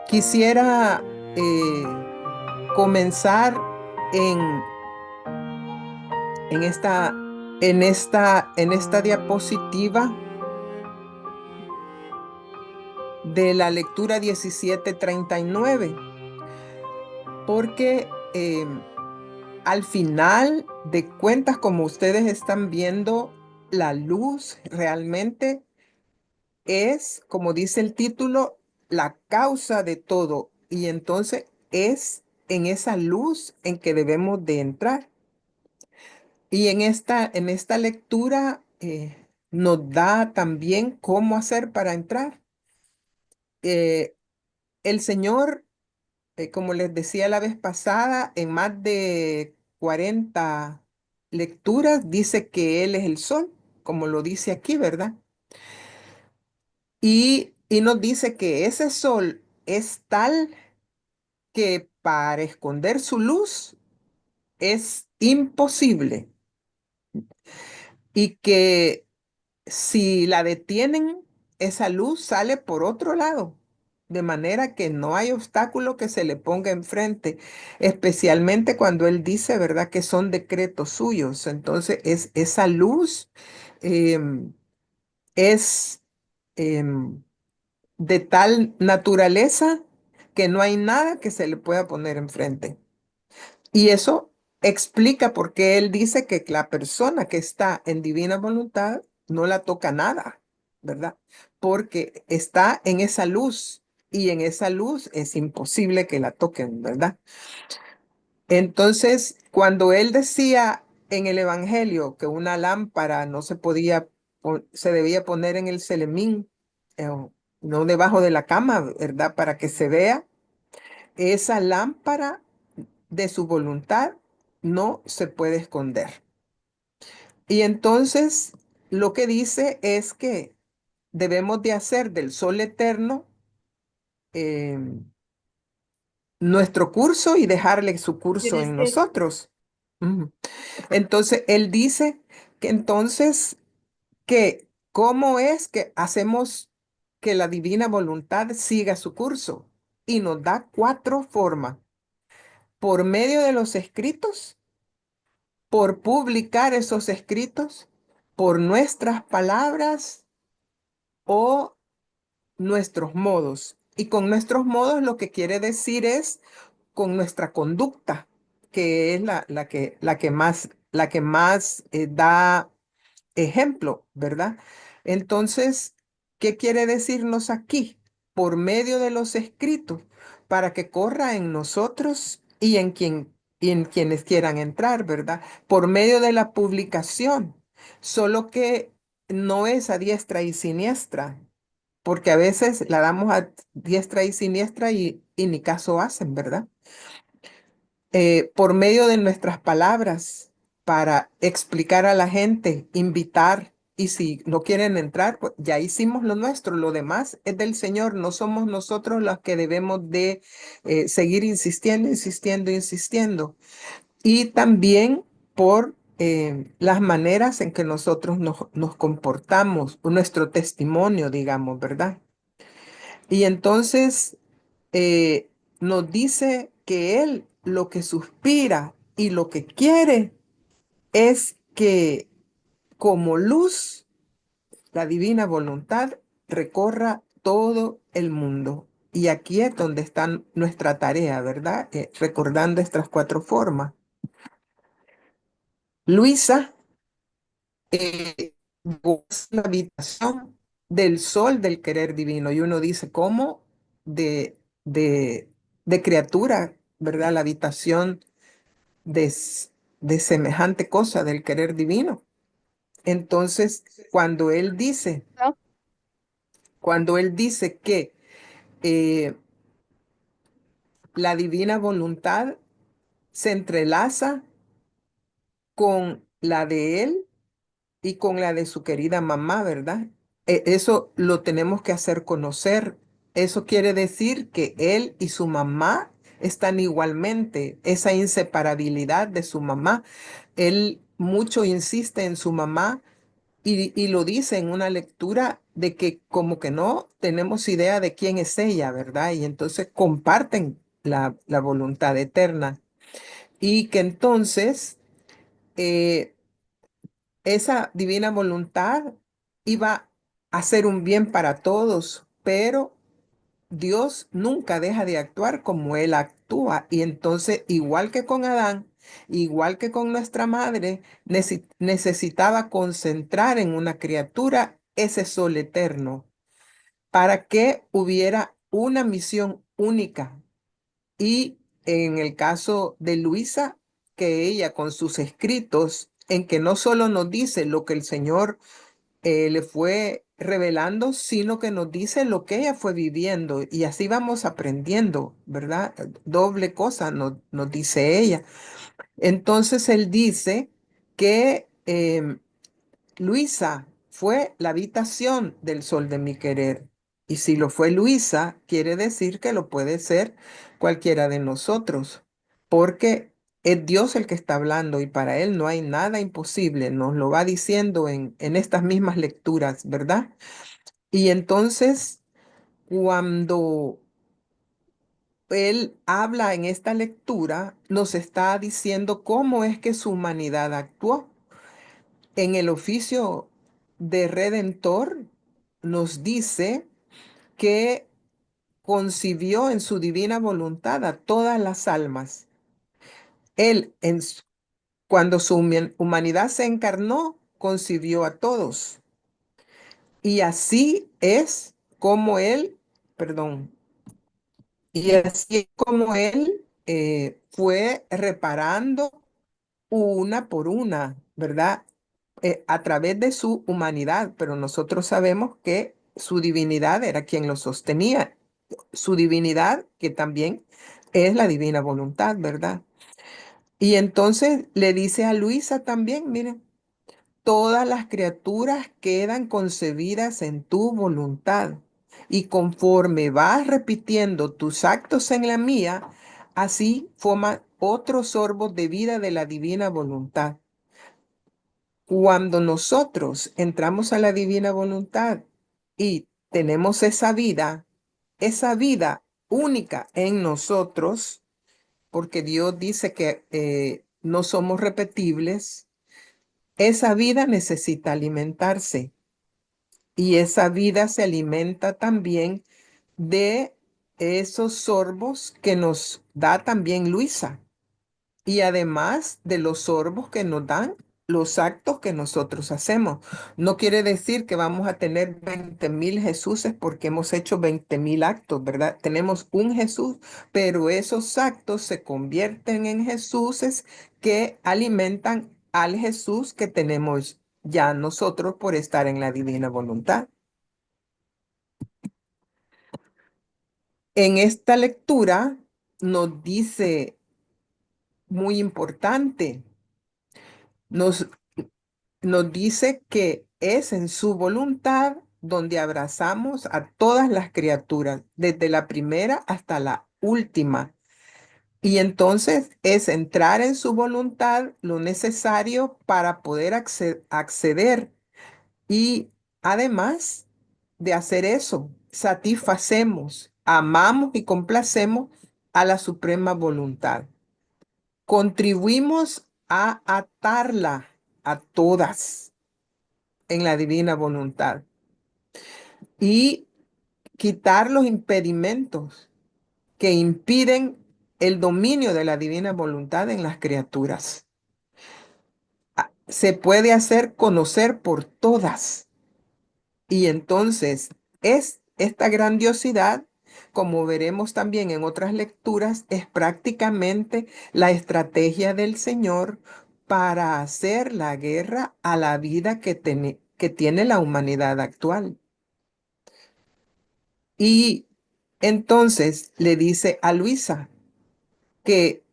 Quisiera comenzar en, en esta, en esta diapositiva de la lectura 1739, porque al final de cuentas, como ustedes están viendo, la luz realmente es, como dice el título, la causa de todo. Y entonces es en esa luz en que debemos de entrar. Y en esta lectura nos da también cómo hacer para entrar. Eh, el Señor, como les decía la vez pasada, en más de 40 lecturas dice que Él es el sol, como lo dice aquí, ¿verdad? Y nos dice que ese sol es tal que para esconder su luz es imposible y que si la detienen, esa luz sale por otro lado, de manera que no hay obstáculo que se le ponga enfrente, especialmente cuando él dice, ¿verdad?, que son decretos suyos. Entonces, esa luz em, es em, de tal naturaleza que no hay nada que se le pueda poner enfrente. Y eso explica por qué él dice que la persona que está en divina voluntad no la toca nada, ¿verdad? Porque está en esa luz y en esa luz es imposible que la toquen, ¿verdad? Entonces, cuando él decía en el Evangelio que una lámpara no se podía, se debía poner en el celemín, no debajo de la cama, ¿verdad? Para que se vea, esa lámpara de su voluntad no se puede esconder. Y entonces lo que dice es que debemos de hacer del sol eterno eh, nuestro curso y dejarle su curso en Interesante. nosotros. Ujú. Entonces él dice que entonces que cómo es que hacemos que la divina voluntad siga su curso y nos da cuatro formas: por medio de los escritos, por publicar esos escritos, por nuestras palabras o nuestros modos. Y con nuestros modos lo que quiere decir es con nuestra conducta, que es la que más da ejemplo, ¿verdad? Entonces, ¿qué quiere decirnos aquí? Por medio de los escritos, para que corra en nosotros y en quienes quieran entrar, ¿verdad? Por medio de la publicación, solo que no es a diestra y siniestra, porque a veces la damos a diestra y siniestra y ni caso hacen, ¿verdad? Por medio de nuestras palabras para explicar a la gente, invitar, y si no quieren entrar, pues ya hicimos lo nuestro, lo demás es del Señor, no somos nosotros los que debemos de seguir insistiendo, insistiendo, insistiendo. Y también por las maneras en que nosotros nos comportamos, nuestro testimonio, digamos, ¿verdad? Y entonces eh, nos dice que Él lo que suspira y lo que quiere es que como luz, la divina voluntad recorra todo el mundo. Y aquí es donde está nuestra tarea, ¿verdad? Recordando estas cuatro formas. Luisa goza la habitación del sol del querer divino. Y uno dice, ¿cómo de, de, de criatura, ¿verdad? La habitación de, de semejante cosa del querer divino. Entonces, ¿No? cuando él dice que eh, la divina voluntad se entrelaza con la de él y con la de su querida mamá, ¿verdad? Eso lo tenemos que hacer conocer. Eso quiere decir que él y su mamá están igualmente, esa inseparabilidad de su mamá. Él mucho insiste en su mamá y lo dice en una lectura de que como que no tenemos idea de quién es ella, ¿verdad? Y entonces comparten la voluntad eterna y que entonces eh, esa divina voluntad iba a hacer un bien para todos, pero Dios nunca deja de actuar como Él actúa. Y entonces, igual que con Adán, igual que con nuestra madre, necesitaba concentrar en una criatura ese sol eterno para que hubiera una misión única. Y en el caso de Luisa, que ella con sus escritos, en que no solo nos dice lo que el Señor le fue revelando, sino que nos dice lo que ella fue viviendo y así vamos aprendiendo, ¿verdad? Doble cosa nos dice ella. Entonces él dice que Luisa fue la habitación del sol de mi querer. Y si lo fue Luisa, quiere decir que lo puede ser cualquiera de nosotros, porque es Dios el que está hablando y para Él no hay nada imposible. Nos lo va diciendo en estas mismas lecturas, ¿verdad? Y entonces, cuando Él habla en esta lectura, nos está diciendo cómo es que su humanidad actuó. En el oficio de redentor nos dice que concibió en su divina voluntad a todas las almas. Él, cuando su humanidad se encarnó, concibió a todos. Y así es como él, perdón, y así es como él fue reparando una por una, ¿verdad? A través de su humanidad, pero nosotros sabemos que su divinidad era quien lo sostenía, su divinidad que también es la divina voluntad, ¿verdad? Y entonces le dice a Luisa también, miren, todas las criaturas quedan concebidas en tu voluntad y conforme vas repitiendo tus actos en la mía, así forman otros sorbos de vida de la divina voluntad. Cuando nosotros entramos a la divina voluntad y tenemos esa vida única en nosotros, porque Dios dice que no somos repetibles, esa vida necesita alimentarse y esa vida se alimenta también de esos sorbos que nos da también Luisa. Y además de los sorbos que nos dan los actos que nosotros hacemos. No quiere decir que vamos a tener 20,000 Jesuses porque hemos hecho 20,000 actos, ¿verdad? Tenemos un Jesús, pero esos actos se convierten en Jesuses que alimentan al Jesús que tenemos ya nosotros por estar en la divina voluntad. En esta lectura nos dice muy importante, nos nos dice que es en su voluntad donde abrazamos a todas las criaturas, desde la primera hasta la última. Y entonces es entrar en su voluntad lo necesario para poder acceder. Y además de hacer eso, satisfacemos, amamos y complacemos a la suprema voluntad. Contribuimos a atarla a todas en la divina voluntad y quitar los impedimentos que impiden el dominio de la divina voluntad en las criaturas. Se puede hacer conocer por todas y entonces es esta grandiosidad, como veremos también en otras lecturas, es prácticamente la estrategia del Señor para hacer la guerra a la vida que tiene la humanidad actual. Y entonces le dice a Luisa que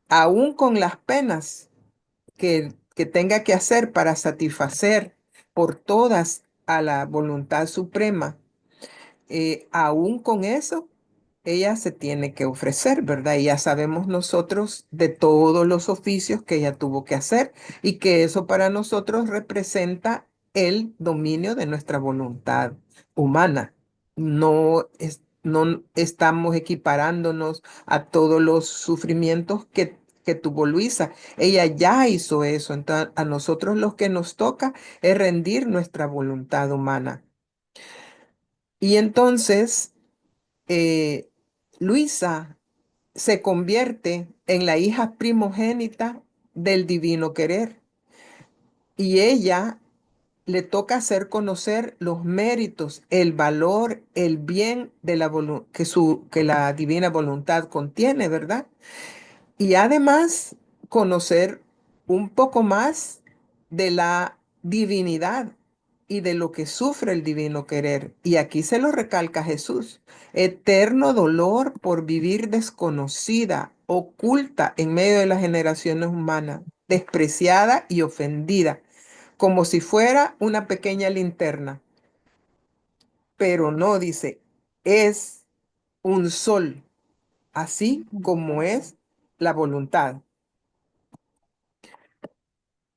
aún con las penas que tenga que hacer para satisfacer por todas a la voluntad suprema, aún con eso, ella se tiene que ofrecer, ¿verdad? Y ya sabemos nosotros de todos los oficios que ella tuvo que hacer y que eso para nosotros representa el dominio de nuestra voluntad humana. No estamos equiparándonos a todos los sufrimientos que tuvo Luisa. Ella ya hizo eso. Entonces, a nosotros lo que nos toca es rendir nuestra voluntad humana. Y entonces, eh, Luisa se convierte en la hija primogénita del divino querer. Y ella le toca hacer conocer los méritos, el valor, el bien de que la divina voluntad contiene, ¿verdad? Y además conocer un poco más de la divinidad y de lo que sufre el divino querer. Y aquí se lo recalca Jesús. Eterno dolor por vivir desconocida, oculta en medio de las generaciones humanas, despreciada y ofendida, como si fuera una pequeña linterna. Pero no, dice, es un sol, así como es la voluntad.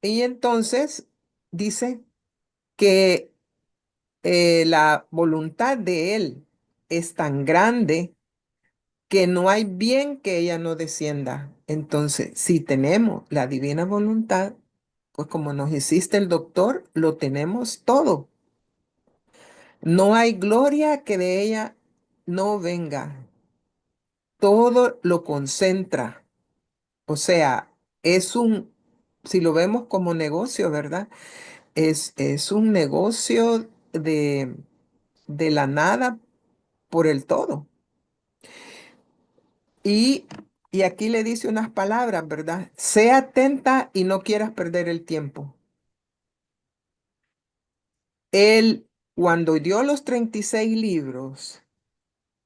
Y entonces dice que la voluntad de Él es tan grande que no hay bien que ella no descienda. Entonces, si tenemos la divina voluntad, pues como nos hiciste el doctor, lo tenemos todo. No hay gloria que de ella no venga. Todo lo concentra. O sea, si lo vemos como negocio, ¿verdad? Es un negocio de la nada por el todo. Y, y aquí le dice unas palabras, ¿verdad? Sé atenta y no quieras perder el tiempo. Él, cuando dio los 36 libros,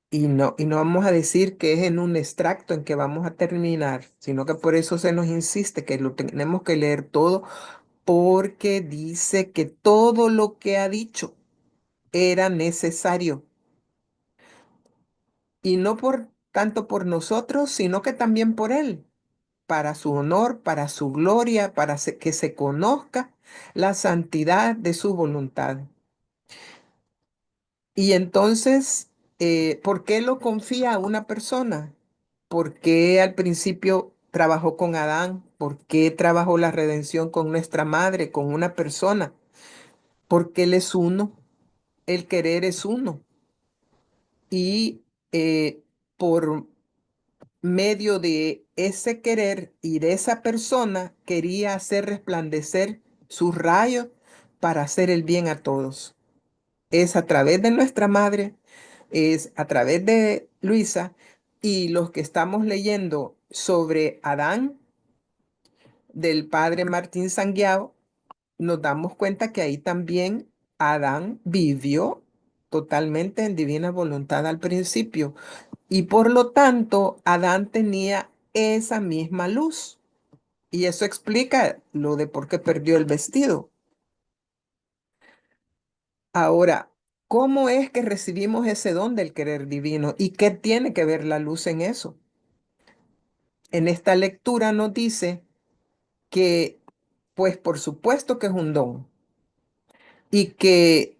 y no vamos a decir que es en un extracto en que vamos a terminar, sino que por eso se nos insiste que lo tenemos que leer todo, porque dice que todo lo que ha dicho era necesario. Y no por tanto por nosotros, sino que también por Él, para su honor, para su gloria, que se conozca la santidad de su voluntad. Y entonces, ¿por qué lo confía a una persona? ¿Por qué al principio trabajó con Adán? ¿Por qué trabajó la redención con nuestra madre, con una persona? Porque Él es uno, el querer es uno. Y por medio de ese querer y de esa persona quería hacer resplandecer sus rayos para hacer el bien a todos. Es a través de nuestra madre, es a través de Luisa y los que estamos leyendo sobre Adán del padre Martín Sanguiao, nos damos cuenta que ahí también Adán vivió totalmente en divina voluntad al principio. Y por lo tanto, Adán tenía esa misma luz. Y eso explica lo de por qué perdió el vestido. Ahora, ¿cómo es que recibimos ese don del querer divino? ¿Y qué tiene que ver la luz en eso? En esta lectura nos dice que, pues por supuesto que es un don y que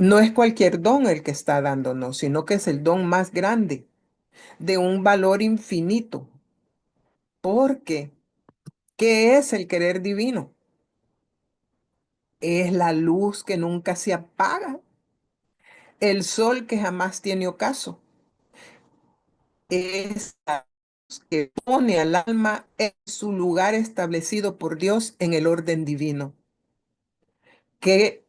no es cualquier don el que está dándonos, sino que es el don más grande, de un valor infinito. Porque, ¿qué es el querer divino? Es la luz que nunca se apaga, el sol que jamás tiene ocaso. Es la luz que pone al alma en su lugar establecido por Dios en el orden divino. ¿Qué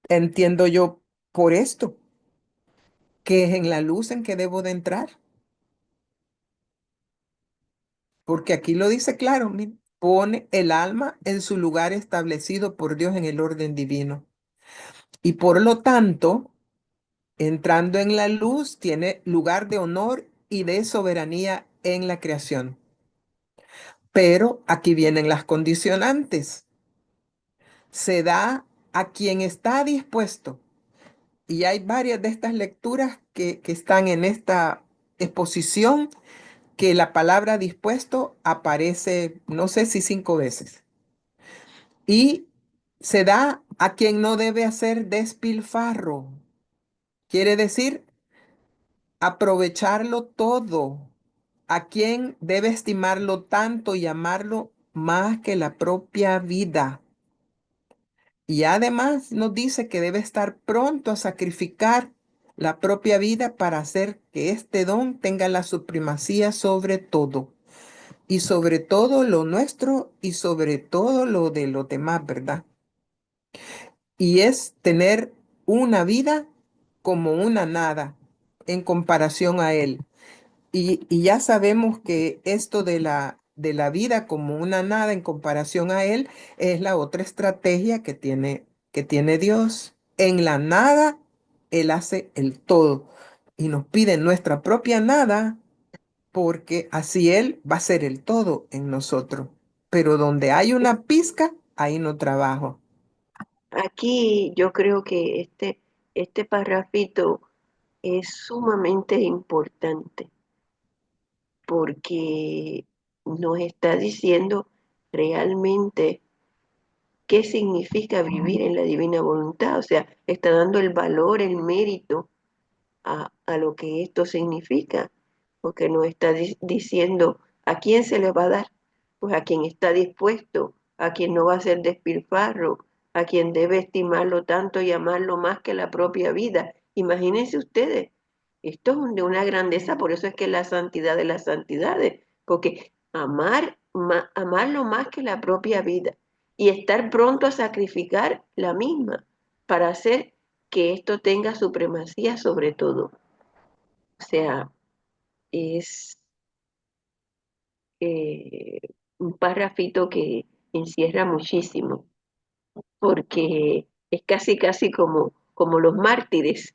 entiendo yo por esto? Que es en la luz en que debo de entrar. Porque aquí lo dice claro, mire, pone el alma en su lugar establecido por Dios en el orden divino. Y por lo tanto, entrando en la luz, tiene lugar de honor y de soberanía en la creación. Pero aquí vienen las condicionantes. Se da a quien está dispuesto. Y hay varias de estas lecturas que están en esta exposición que la palabra dispuesto aparece, no sé si 5 veces. Y se da a quien no debe hacer despilfarro. Quiere decir aprovecharlo todo. A quien debe estimarlo tanto y amarlo más que la propia vida. Y además nos dice que debe estar pronto a sacrificar la propia vida para hacer que este don tenga la supremacía sobre todo. Y sobre todo lo nuestro y sobre todo lo de los demás, ¿verdad? Y es tener una vida como una nada en comparación a Él. Y ya sabemos que esto de la vida como una nada en comparación a Él es la otra estrategia que tiene Dios. En la nada, Él hace el todo y nos pide nuestra propia nada porque así Él va a ser el todo en nosotros. Pero donde hay una pizca, ahí no trabajo. Aquí yo creo que este parrafito es sumamente importante porque nos está diciendo realmente qué significa vivir en la divina voluntad. O sea, está dando el valor, el mérito a lo que esto significa, porque nos está diciendo a quién se le va a dar, pues a quien está dispuesto, a quien no va a ser despilfarro, a quien debe estimarlo tanto y amarlo más que la propia vida. Imagínense ustedes, esto es de una grandeza, por eso es que es la santidad de las santidades, porque amarlo más que la propia vida y estar pronto a sacrificar la misma para hacer que esto tenga supremacía sobre todo. O sea, es eh, un párrafito que encierra muchísimo, porque es casi, casi como los mártires,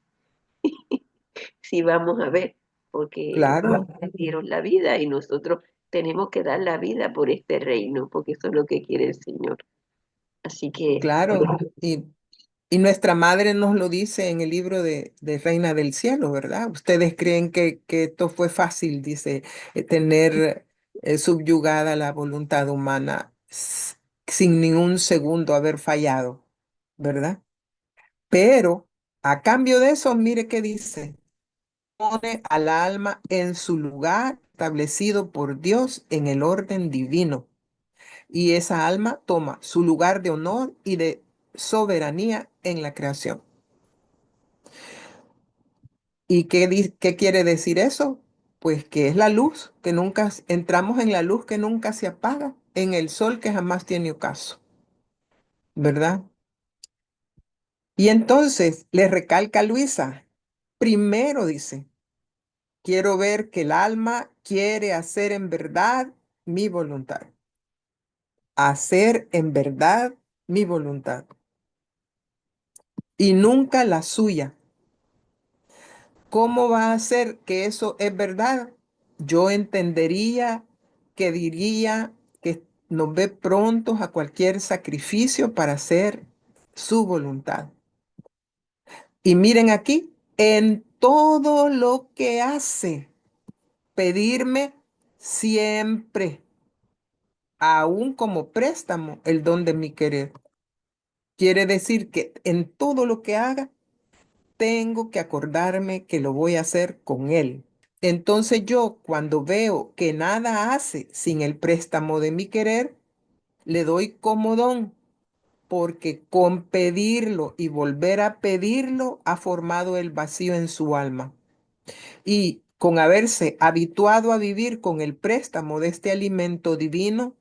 si vamos a ver, porque los Claro, mártires dieron la vida y nosotros tenemos que dar la vida por este reino, porque eso es lo que quiere el Señor. Así que claro. Y nuestra madre nos lo dice en el libro de Reina del Cielo, ¿verdad? Ustedes creen que esto fue fácil, dice, tener subyugada la voluntad humana sin ningún segundo haber fallado, ¿verdad? Pero a cambio de eso, mire qué dice, pone al alma en su lugar establecido por Dios en el orden divino. Y esa alma toma su lugar de honor y de soberanía en la creación. ¿Y qué quiere decir eso? Pues que es la luz, que nunca entramos en la luz que nunca se apaga, en el sol que jamás tiene ocaso, ¿verdad? Y entonces le recalca Luisa, primero dice, quiero ver que el alma quiere hacer en verdad mi voluntad, hacer en verdad mi voluntad y nunca la suya. ¿Cómo va a ser que eso es verdad? Yo entendería que diría que nos ve prontos a cualquier sacrificio para hacer su voluntad. Y miren aquí, en todo lo que hace, pedirme siempre, aún como préstamo, el don de mi querer. Quiere decir que en todo lo que haga, tengo que acordarme que lo voy a hacer con él. Entonces yo, cuando veo que nada hace sin el préstamo de mi querer, le doy como don, porque con pedirlo y volver a pedirlo ha formado el vacío en su alma. Y con haberse habituado a vivir con el préstamo de este alimento divino,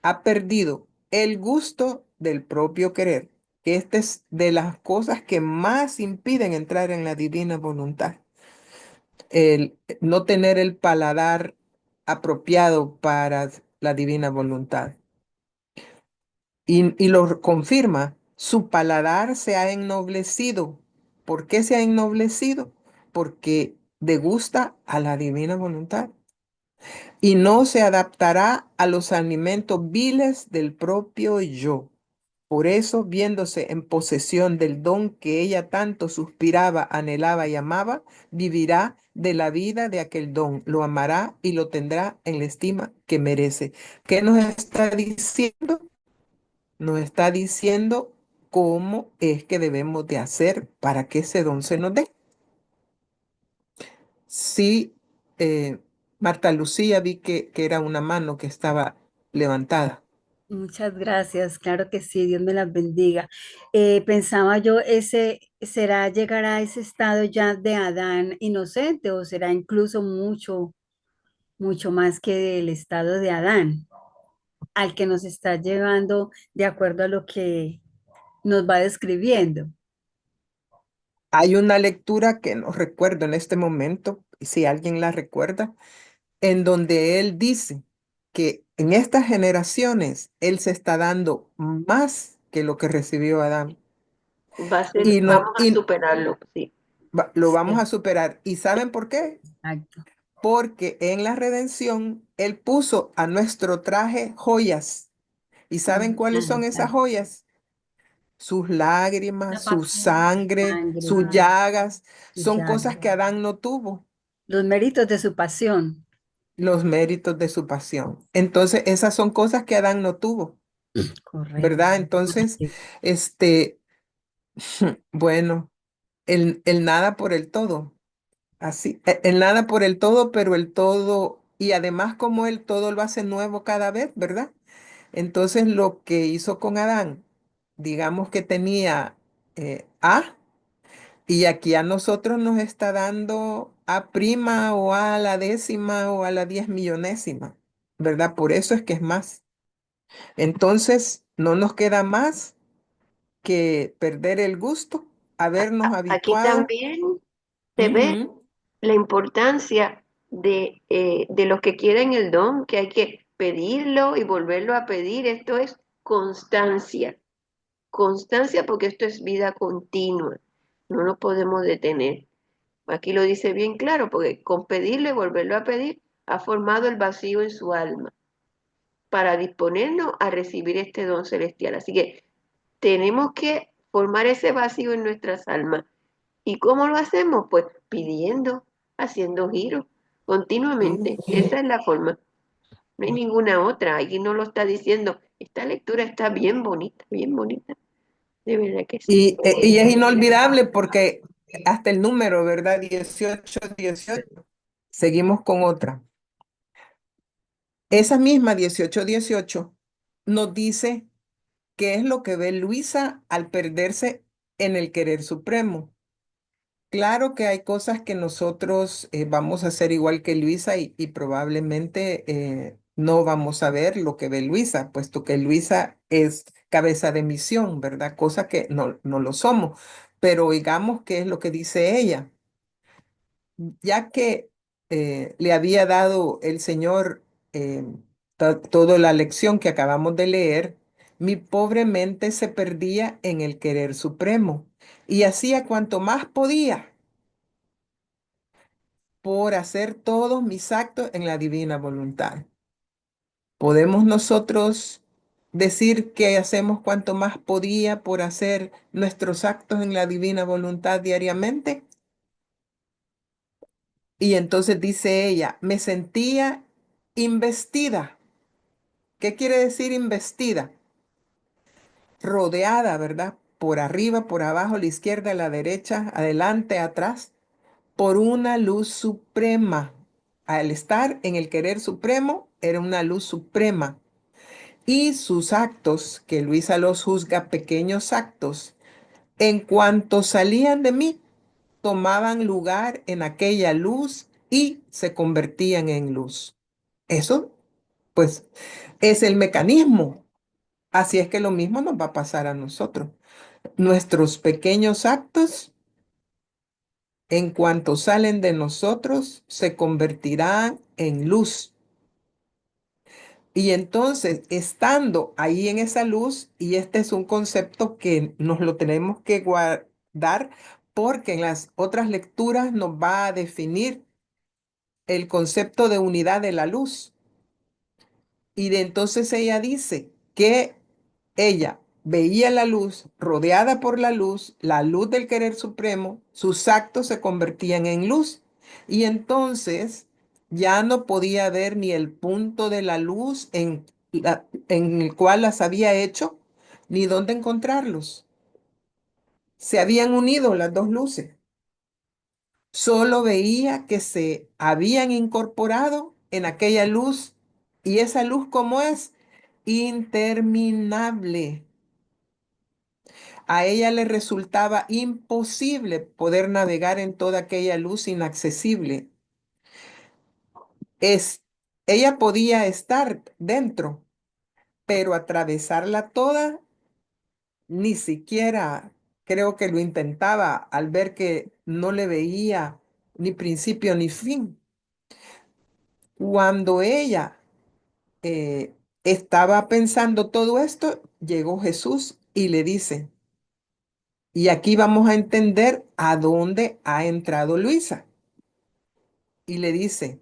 ha perdido el gusto del propio querer, que esta es de las cosas que más impiden entrar en la divina voluntad. El no tener el paladar apropiado para la divina voluntad. Y lo confirma, su paladar se ha ennoblecido. ¿Por qué se ha ennoblecido? Porque degusta a la divina voluntad y no se adaptará a los alimentos viles del propio yo. Por eso, viéndose en posesión del don que ella tanto suspiraba, anhelaba y amaba, vivirá de la vida de aquel don, lo amará y lo tendrá en la estima que merece. ¿Qué nos está diciendo? Nos está diciendo cómo es que debemos de hacer para que ese don se nos dé. Sí, eh, Marta Lucía, vi que era una mano que estaba levantada. Muchas gracias, claro que sí, Dios me las bendiga. Pensaba yo, ¿será llegar a ese estado ya de Adán inocente o será incluso mucho, mucho más que el estado de Adán al que nos está llevando de acuerdo a lo que nos va describiendo? Hay una lectura que no recuerdo en este momento, y si alguien la recuerda, en donde él dice que en estas generaciones él se está dando más que lo que recibió Adán. Va a ser, Y, no, vamos a y superarlo, sí. lo vamos Sí, a superar. ¿Y saben por qué? exacto. Porque en la redención él puso a nuestro traje joyas. ¿Y saben cuáles son esas Exacto. joyas? Sus lágrimas, La su pasión, sangre, sangre, sus llagas, sus son cosas llagas, que Adán no tuvo, los méritos de su pasión. los méritos de su pasión. Entonces, esas son cosas que Adán no tuvo, Correcto. ¿verdad? Entonces, Así, este, bueno, el nada por el todo, así, el nada por el todo, pero el todo, y además como el todo lo hace nuevo cada vez, ¿verdad? Entonces, lo que hizo con Adán, digamos que tenía A. Y aquí a nosotros nos está dando a prima o a la décima o a la 10 millonésima, ¿verdad? Por eso es que es más. Entonces, no nos queda más que perder el gusto, habernos Aquí habituado. también se ve Ujú. la importancia de los que quieren el don, que hay que pedirlo y volverlo a pedir. Esto es constancia, constancia porque esto es vida continua, no lo podemos detener. Aquí lo dice bien claro, porque con pedirlo y volverlo a pedir, ha formado el vacío en su alma para disponernos a recibir este don celestial. Así que tenemos que formar ese vacío en nuestras almas. ¿Y cómo lo hacemos? Pues pidiendo, haciendo giros continuamente. Esa es la forma. No hay ninguna otra. Aquí no lo está diciendo. Esta lectura está bien bonita, bien bonita. De verdad que sí. Y es inolvidable porque hasta el número, ¿verdad? 18, 18. Seguimos con otra. Esa misma 18, 18 nos dice qué es lo que ve Luisa al perderse en el querer supremo. Claro que hay cosas que nosotros vamos a hacer igual que Luisa y probablemente no vamos a ver lo que ve Luisa, puesto que Luisa es cabeza de misión, ¿verdad? Cosa que no lo somos. Pero oigamos qué es lo que dice ella. Ya que le había dado el Señor eh, toda la lección que acabamos de leer, mi pobre mente se perdía en el querer supremo y hacía cuanto más podía por hacer todos mis actos en la divina voluntad. ¿Podemos nosotros decir que hacemos cuanto más podía por hacer nuestros actos en la divina voluntad diariamente? Y entonces dice ella, me sentía investida. ¿Qué quiere decir investida? Rodeada, ¿verdad? Por arriba, por abajo, a la izquierda, a la derecha, adelante, atrás, por una luz suprema. Al estar en el querer supremo, era una luz suprema. Y sus actos, que Luisa los juzga pequeños actos, en cuanto salían de mí, tomaban lugar en aquella luz y se convertían en luz. Eso, pues, es el mecanismo. Así es que lo mismo nos va a pasar a nosotros. Nuestros pequeños actos, en cuanto salen de nosotros, se convertirán en luz. Y entonces, estando ahí en esa luz, y este es un concepto que nos lo tenemos que guardar porque en las otras lecturas nos va a definir el concepto de unidad de la luz. Y de entonces ella dice que ella veía la luz, rodeada por la luz del querer supremo, sus actos se convertían en luz. Y entonces ya no podía ver ni el punto de la luz en el cual las había hecho, ni dónde encontrarlos. se habían unido las dos luces. Solo veía que se habían incorporado en aquella luz y esa luz como es interminable. A ella le resultaba imposible poder navegar en toda aquella luz inaccesible. Es, ella podía estar dentro, pero atravesarla toda, ni siquiera creo que lo intentaba al ver que no le veía ni principio ni fin. Cuando ella eh, estaba pensando todo esto, llegó Jesús y le dice, y aquí vamos a entender a dónde ha entrado Luisa. Y le dice,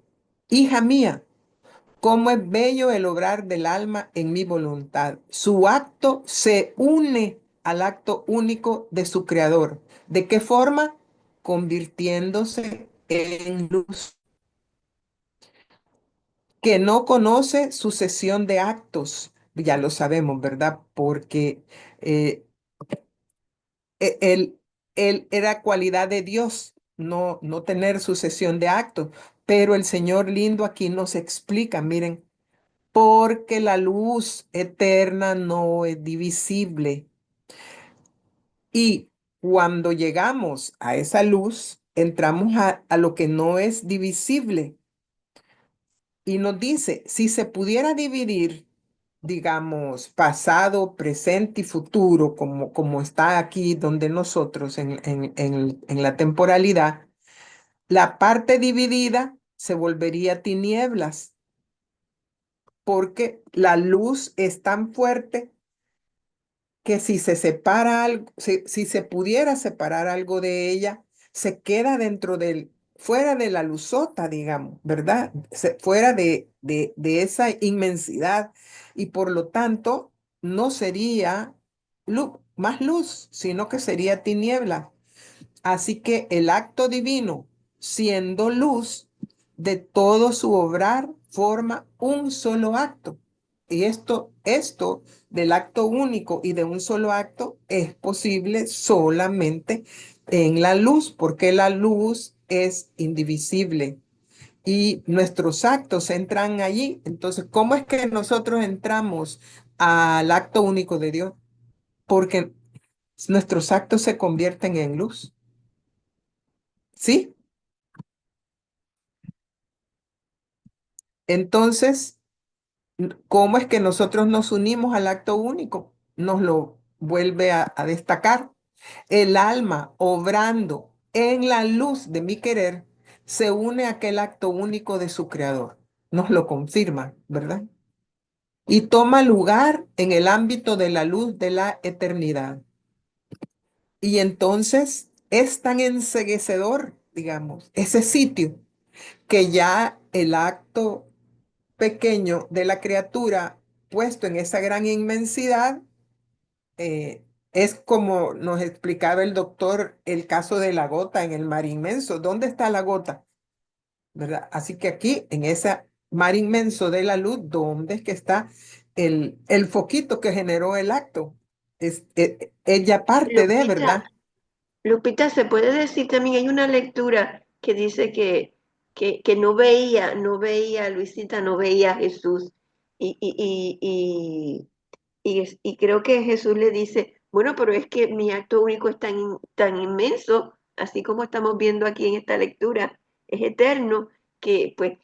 hija mía, cómo es bello el obrar del alma en mi voluntad. Su acto se une al acto único de su creador. ¿De qué forma? Convirtiéndose en luz, que no conoce sucesión de actos. Ya lo sabemos, ¿verdad? Porque eh, él, él era cualidad de Dios, no tener sucesión de actos. Pero el Señor lindo aquí nos explica, miren, porque la luz eterna no es divisible. Y cuando llegamos a esa luz, entramos a lo que no es divisible. Y nos dice, si se pudiera dividir, digamos, pasado, presente y futuro, como está aquí donde nosotros en la temporalidad, la parte dividida se volvería tinieblas, porque la luz es tan fuerte que si se separa algo, si se pudiera separar algo de ella, se queda fuera de la luzota, digamos, ¿verdad? Fuera de esa inmensidad y por lo tanto no sería más luz, sino que sería tiniebla. Así que el acto divino, siendo luz, de todo su obrar, forma un solo acto. Y esto del acto único y de un solo acto es posible solamente en la luz, porque la luz es indivisible y nuestros actos entran allí. Entonces, ¿cómo es que nosotros entramos al acto único de Dios? Porque nuestros actos se convierten en luz. ¿Sí? Entonces, ¿cómo es que nosotros nos unimos al acto único? Nos lo vuelve a destacar. El alma obrando en la luz de mi querer se une a aquel acto único de su creador. Nos lo confirma, ¿verdad? Y toma lugar en el ámbito de la luz de la eternidad. Y entonces es tan enceguecedor, digamos, ese sitio, que ya el acto pequeño de la criatura puesto en esa gran inmensidad, es como nos explicaba el doctor el caso de la gota en el mar inmenso. ¿Dónde está la gota? ¿Verdad? Así que aquí, en ese mar inmenso de la luz, ¿dónde es que está el foquito que generó el acto? Ella parte de, Lupita, ¿verdad? Lupita, se puede decir también, hay una lectura que dice que no veía a Luisita, no veía a Jesús. Y, y, y, y creo que Jesús le dice, bueno, pero es que mi acto único es tan inmenso, así como estamos viendo aquí en esta lectura, es eterno, que pues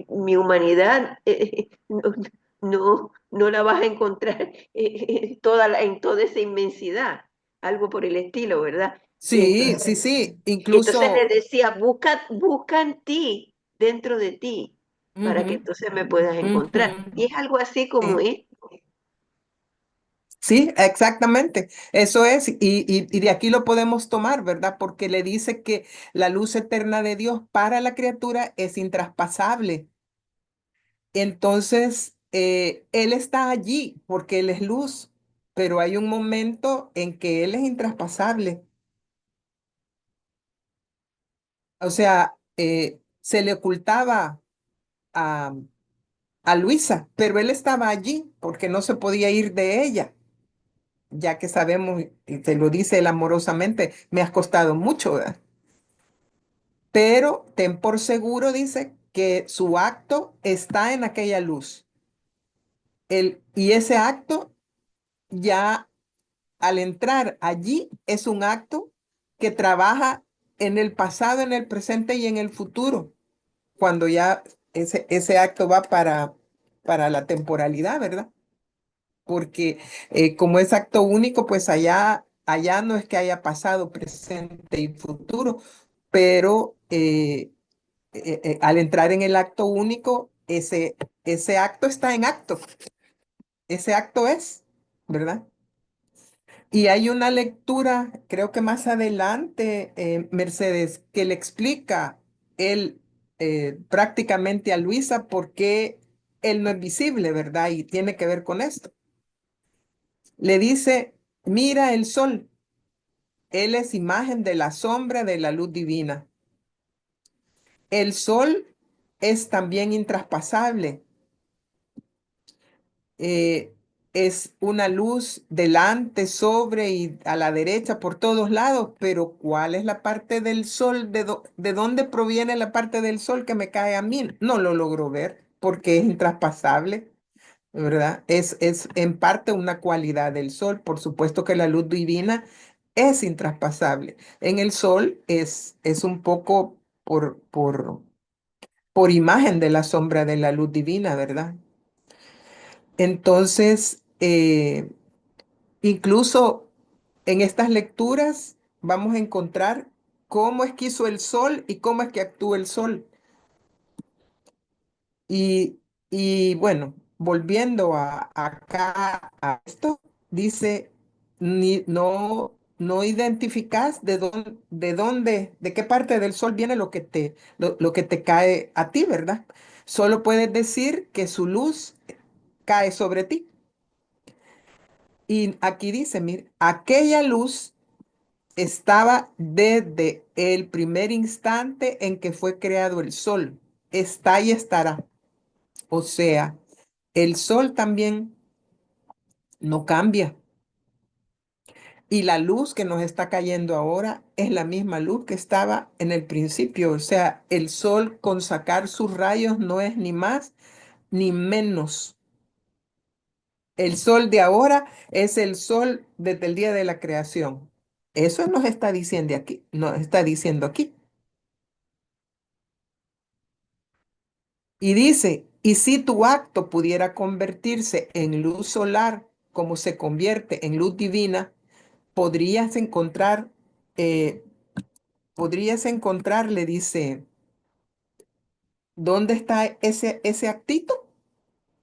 mi humanidad no la vas a encontrar en toda esa inmensidad, algo por el estilo, ¿verdad? Y Sí, sí, entonces, sí. y entonces le Incluso, decía, busca en ti, dentro de ti, para que ujú, entonces me puedas encontrar. ujú, Y es algo así como sí. es. Sí, exactamente. Eso es, y de aquí lo podemos tomar, ¿verdad? Porque le dice que la luz eterna de Dios para la criatura es intraspasable. Entonces, Él está allí porque Él es luz, pero hay un momento en que Él es intraspasable. O sea, se le ocultaba a, a Luisa, pero Él estaba allí porque no se podía ir de ella. ya que sabemos, y te lo dice él amorosamente, me has costado mucho, ¿verdad? Pero ten por seguro, dice, que su acto está en aquella luz. Y ese acto ya al entrar allí es un acto que trabaja en el pasado, en el presente y en el futuro, cuando ya ese acto va para la temporalidad, ¿verdad? Porque como es acto único, pues allá no es que haya pasado, presente y futuro, pero al entrar en el acto único, ese acto está en acto, ese acto es, ¿verdad? Y hay una lectura, creo que más adelante, Mercedes, que le explica él prácticamente a Luisa por qué él no es visible, ¿verdad? Y tiene que ver con esto. Le dice, mira el sol, él es imagen de la sombra de la luz divina. El sol es también intraspasable, eh, es una luz delante, sobre y a la derecha, por todos lados, pero ¿cuál es la parte del sol? ¿De dónde proviene la parte del sol que me cae a mí? No lo logro ver porque es intraspasable, ¿verdad? Es en parte una cualidad del sol. Por supuesto que la luz divina es intraspasable. En el sol es un poco por imagen de la sombra de la luz divina, ¿verdad? Entonces, incluso en estas lecturas vamos a encontrar cómo es que hizo el sol y cómo es que actúa el sol. Y, y bueno, volviendo acá a esto, dice, no identificas de qué parte del sol viene lo que te cae a ti, ¿verdad? Solo puedes decir que su luz cae sobre ti. Y aquí dice, mire, aquella luz estaba desde el primer instante en que fue creado el sol. Está y estará. O sea, el sol también no cambia. Y la luz que nos está cayendo ahora es la misma luz que estaba en el principio. O sea, el sol con sacar sus rayos no es ni más ni menos. El sol de ahora es el sol desde el día de la creación. Eso nos está diciendo aquí, nos está diciendo aquí. Y dice, y si tu acto pudiera convertirse en luz solar, como se convierte en luz divina, podrías encontrar, eh, le dice, ¿dónde está ese actito?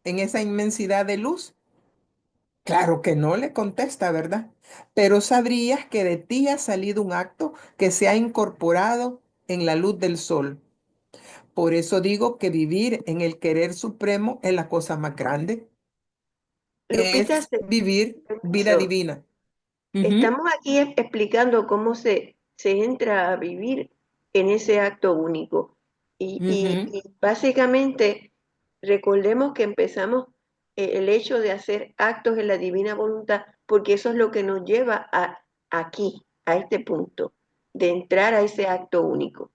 En esa inmensidad de luz. Claro que no, le contesta, ¿verdad? Pero sabrías que de ti ha salido un acto que se ha incorporado en la luz del sol. Por eso digo que vivir en el querer supremo es la cosa más grande. Lupita, Es vivir vida permiso. divina. Ujú. Estamos aquí explicando cómo se entra a vivir en ese acto único. Ujú. Y básicamente, recordemos que empezamos el hecho de hacer actos en la divina voluntad, porque eso es lo que nos lleva aquí, a este punto, de entrar a ese acto único.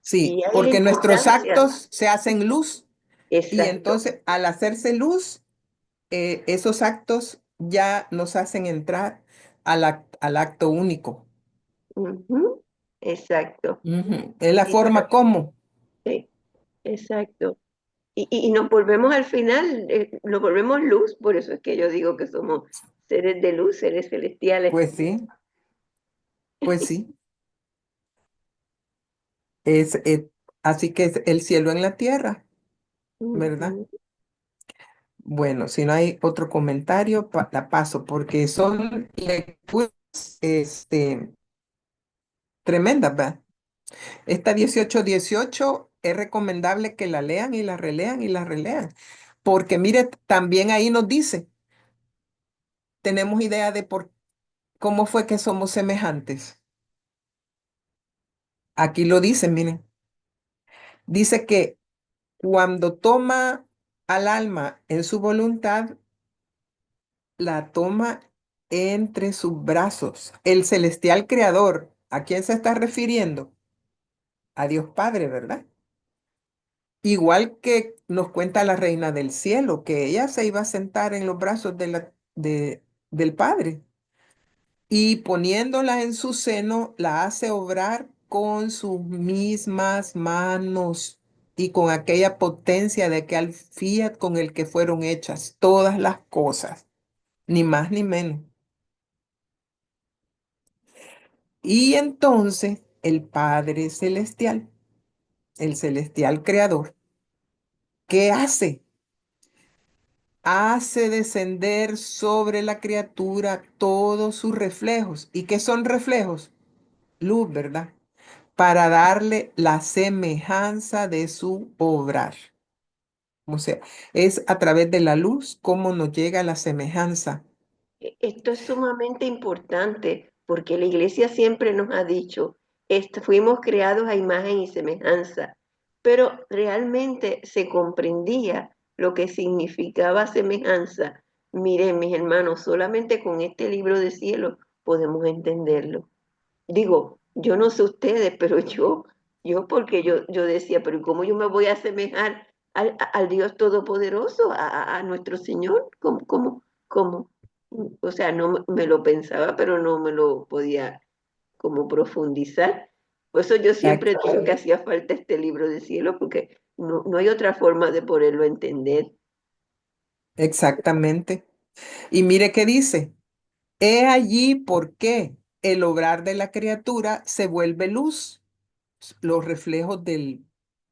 Sí, Y hay la porque nuestros importancia, actos se hacen luz y exacto. entonces al hacerse luz, esos actos ya nos hacen entrar al acto único. Ujú, exacto. Ujú. Es la Y para, forma como. sí, exacto. Y nos volvemos al final, nos volvemos luz, por eso es que yo digo que somos seres de luz, seres celestiales. Pues sí, pues sí. Es, así que es el cielo en la tierra, ¿verdad? Ujú. Bueno, si no hay otro comentario, la paso, porque son lecturas tremendas, ¿verdad? Esta 18:18 es recomendable que la lean y la relean y la relean, porque mire, también ahí nos dice, tenemos idea de cómo fue que somos semejantes. Aquí lo dice, miren, dice que cuando toma al alma en su voluntad, la toma entre sus brazos. El celestial creador, ¿a quién se está refiriendo? A Dios Padre, ¿verdad? Igual que nos cuenta la reina del cielo, que ella se iba a sentar en los brazos del Padre y poniéndola en su seno, la hace obrar con sus mismas manos y con aquella potencia de aquel fiat con el que fueron hechas todas las cosas, ni más ni menos. Y entonces el Padre Celestial, el celestial creador, ¿qué hace? Hace descender sobre la criatura todos sus reflejos. ¿Y qué son reflejos? Luz, ¿verdad? Para darle la semejanza de su obrar. O sea, es a través de la luz cómo nos llega la semejanza. Esto es sumamente importante porque la iglesia siempre nos ha dicho, fuimos creados a imagen y semejanza, pero realmente se comprendía lo que significaba semejanza. Miren, mis hermanos, solamente con este libro de cielo podemos entenderlo. Digo, yo no sé ustedes, pero yo porque yo decía, pero ¿cómo yo me voy a asemejar al Dios Todopoderoso, a nuestro Señor? ¿Cómo? O sea, no me lo pensaba, pero no me lo podía como profundizar. Por eso yo siempre he dicho que hacía falta este libro de cielo, porque no hay otra forma de poderlo entender. Exactamente. Y mire qué dice. He allí por qué el obrar de la criatura se vuelve luz. Los reflejos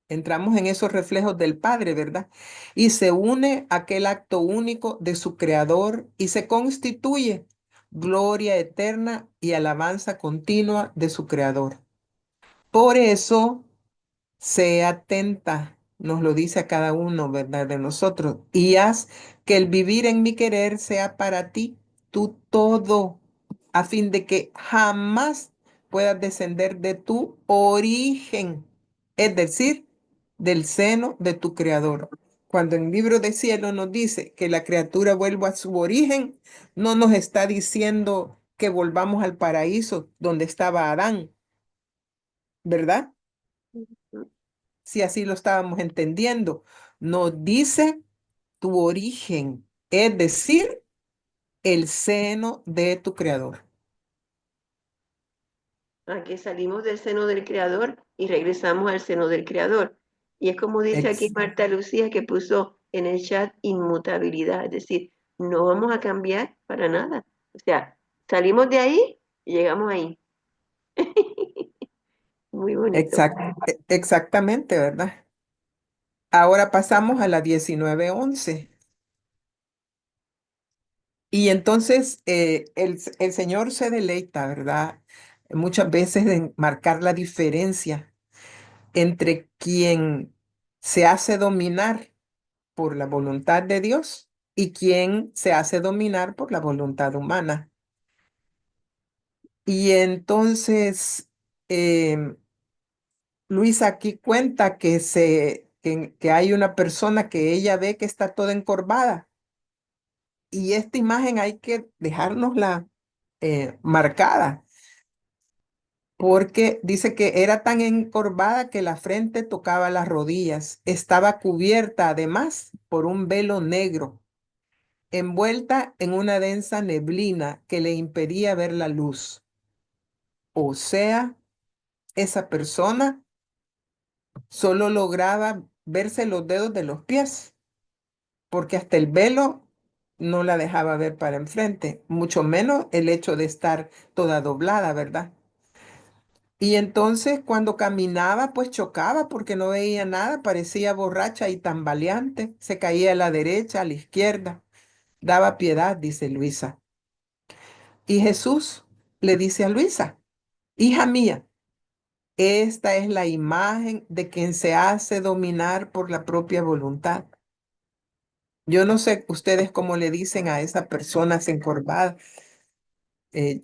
entramos en esos reflejos del Padre, ¿verdad? Y se une a aquel acto único de su Creador y se constituye gloria eterna y alabanza continua de su Creador. Por eso, sé atenta, nos lo dice a cada uno, ¿verdad? De nosotros, y haz que el vivir en mi querer sea para ti tu todo, a fin de que jamás puedas descender de tu origen, es decir, del seno de tu creador. Cuando en el libro de cielo nos dice que la criatura vuelva a su origen, no nos está diciendo que volvamos al paraíso donde estaba Adán, ¿verdad? Si así lo estábamos entendiendo. Nos dice tu origen, es decir, el seno de tu creador. A que salimos del seno del Creador y regresamos al seno del Creador. Y es como dice aquí Ex- Marta Lucía que puso en el chat inmutabilidad, es decir, no vamos a cambiar para nada. O sea, salimos de ahí y llegamos ahí. Muy bonito. exactamente, ¿verdad? Ahora pasamos a la 19:11. Y entonces el Señor se deleita, ¿verdad? Muchas veces en marcar la diferencia entre quien se hace dominar por la voluntad de Dios y quien se hace dominar por la voluntad humana. Y entonces, Luisa aquí cuenta que hay una persona que ella ve que está toda encorvada. Y esta imagen hay que dejárnosla marcada, porque dice que era tan encorvada que la frente tocaba las rodillas. Estaba cubierta además por un velo negro, envuelta en una densa neblina que le impedía ver la luz. O sea, esa persona solo lograba verse los dedos de los pies, porque hasta el velo no la dejaba ver para enfrente, mucho menos el hecho de estar toda doblada, ¿verdad? Y entonces cuando caminaba, pues chocaba porque no veía nada, parecía borracha y tambaleante, se caía a la derecha, a la izquierda, daba piedad, dice Luisa. Y Jesús le dice a Luisa, hija mía, esta es la imagen de quien se hace dominar por la propia voluntad. Yo no sé ustedes cómo le dicen a esas personas encorvadas.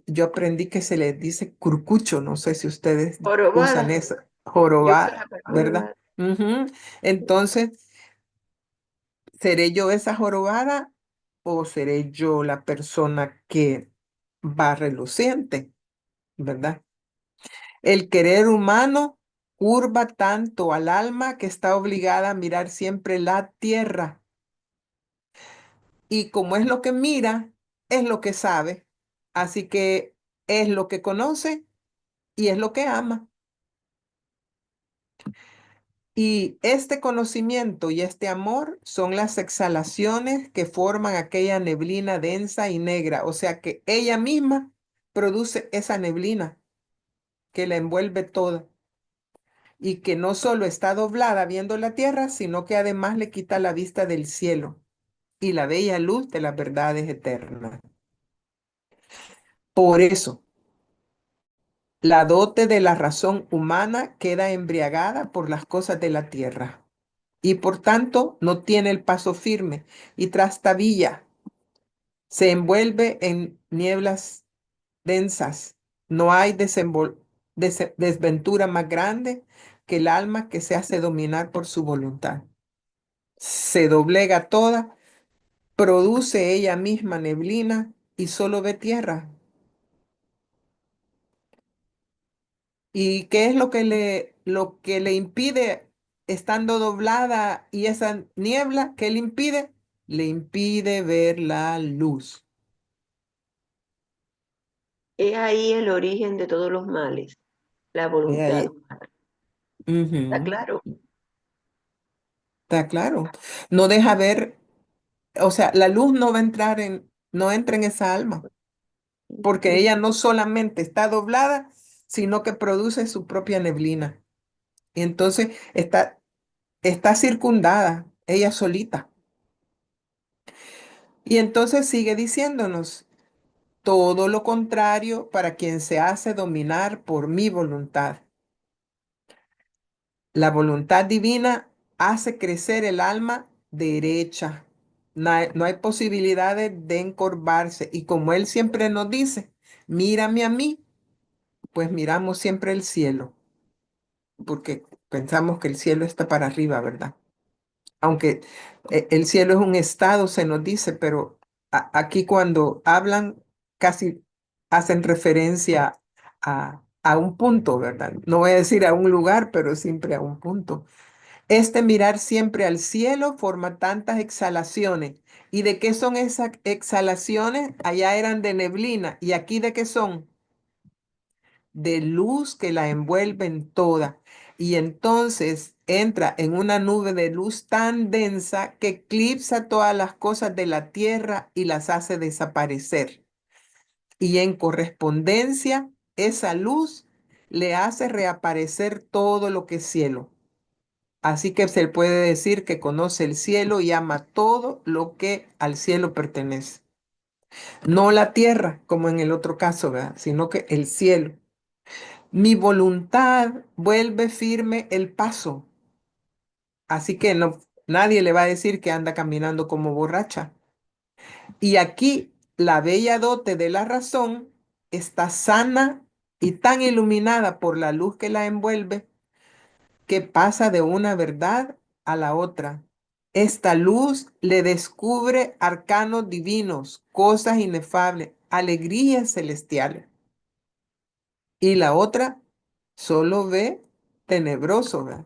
Yo aprendí que se les dice curcucho, no sé si ustedes usan Jorobada. eso, Yo uso jorobada, la palabra ¿verdad? jorobada. Ujú. Entonces, ¿seré yo esa jorobada o seré yo la persona que va reluciente, ¿verdad? El querer humano curva tanto al alma que está obligada a mirar siempre la tierra. Y como es lo que mira, es lo que sabe. Así que es lo que conoce y es lo que ama. Y este conocimiento y este amor son las exhalaciones que forman aquella neblina densa y negra. O sea que ella misma produce esa neblina que la envuelve toda y que no solo está doblada viendo la tierra, sino que además le quita la vista del cielo y la bella luz de las verdades eternas. Por eso, la dote de la razón humana queda embriagada por las cosas de la tierra y por tanto no tiene el paso firme y trastabilla, se envuelve en nieblas densas. No hay desventura más grande que el alma que se hace dominar por su voluntad. Se doblega toda, produce ella misma neblina y solo ve tierra. ¿Y qué es lo que le impide, estando doblada y esa niebla, qué le impide? Le impide ver la luz. Es ahí el origen de todos los males, la Ve voluntad ahí. humana. ¿Está Ujú. claro? Está claro. No deja ver, o sea, la luz no va a entrar no entra en esa alma, porque ella no solamente está doblada, sino que produce su propia neblina. Y entonces está circundada, ella solita. Y entonces sigue diciéndonos, todo lo contrario para quien se hace dominar por mi voluntad. La voluntad divina hace crecer el alma derecha. No hay posibilidades de encorvarse. Y como Él siempre nos dice, mírame a mí, pues miramos siempre el cielo, porque pensamos que el cielo está para arriba, ¿verdad? Aunque el cielo es un estado, se nos dice, pero aquí cuando hablan casi hacen referencia a un punto, ¿verdad? No voy a decir a un lugar, pero siempre a un punto. Este mirar siempre al cielo forma tantas exhalaciones. ¿Y de qué son esas exhalaciones? Allá eran de neblina. ¿Y aquí de qué son? De luz que la envuelven toda. Y entonces entra en una nube de luz tan densa que eclipsa todas las cosas de la tierra y las hace desaparecer. Y en correspondencia, esa luz le hace reaparecer todo lo que es cielo. Así que se puede decir que conoce el cielo y ama todo lo que al cielo pertenece. No la tierra, como en el otro caso, ¿verdad? Sino que el cielo. Mi voluntad vuelve firme el paso. Así que no, nadie le va a decir que anda caminando como borracha. Y aquí la bella dote de la razón está sana y tan iluminada por la luz que la envuelve que pasa de una verdad a la otra. Esta luz le descubre arcanos divinos, cosas inefables, alegrías celestiales. Y la otra solo ve tenebroso, ¿verdad?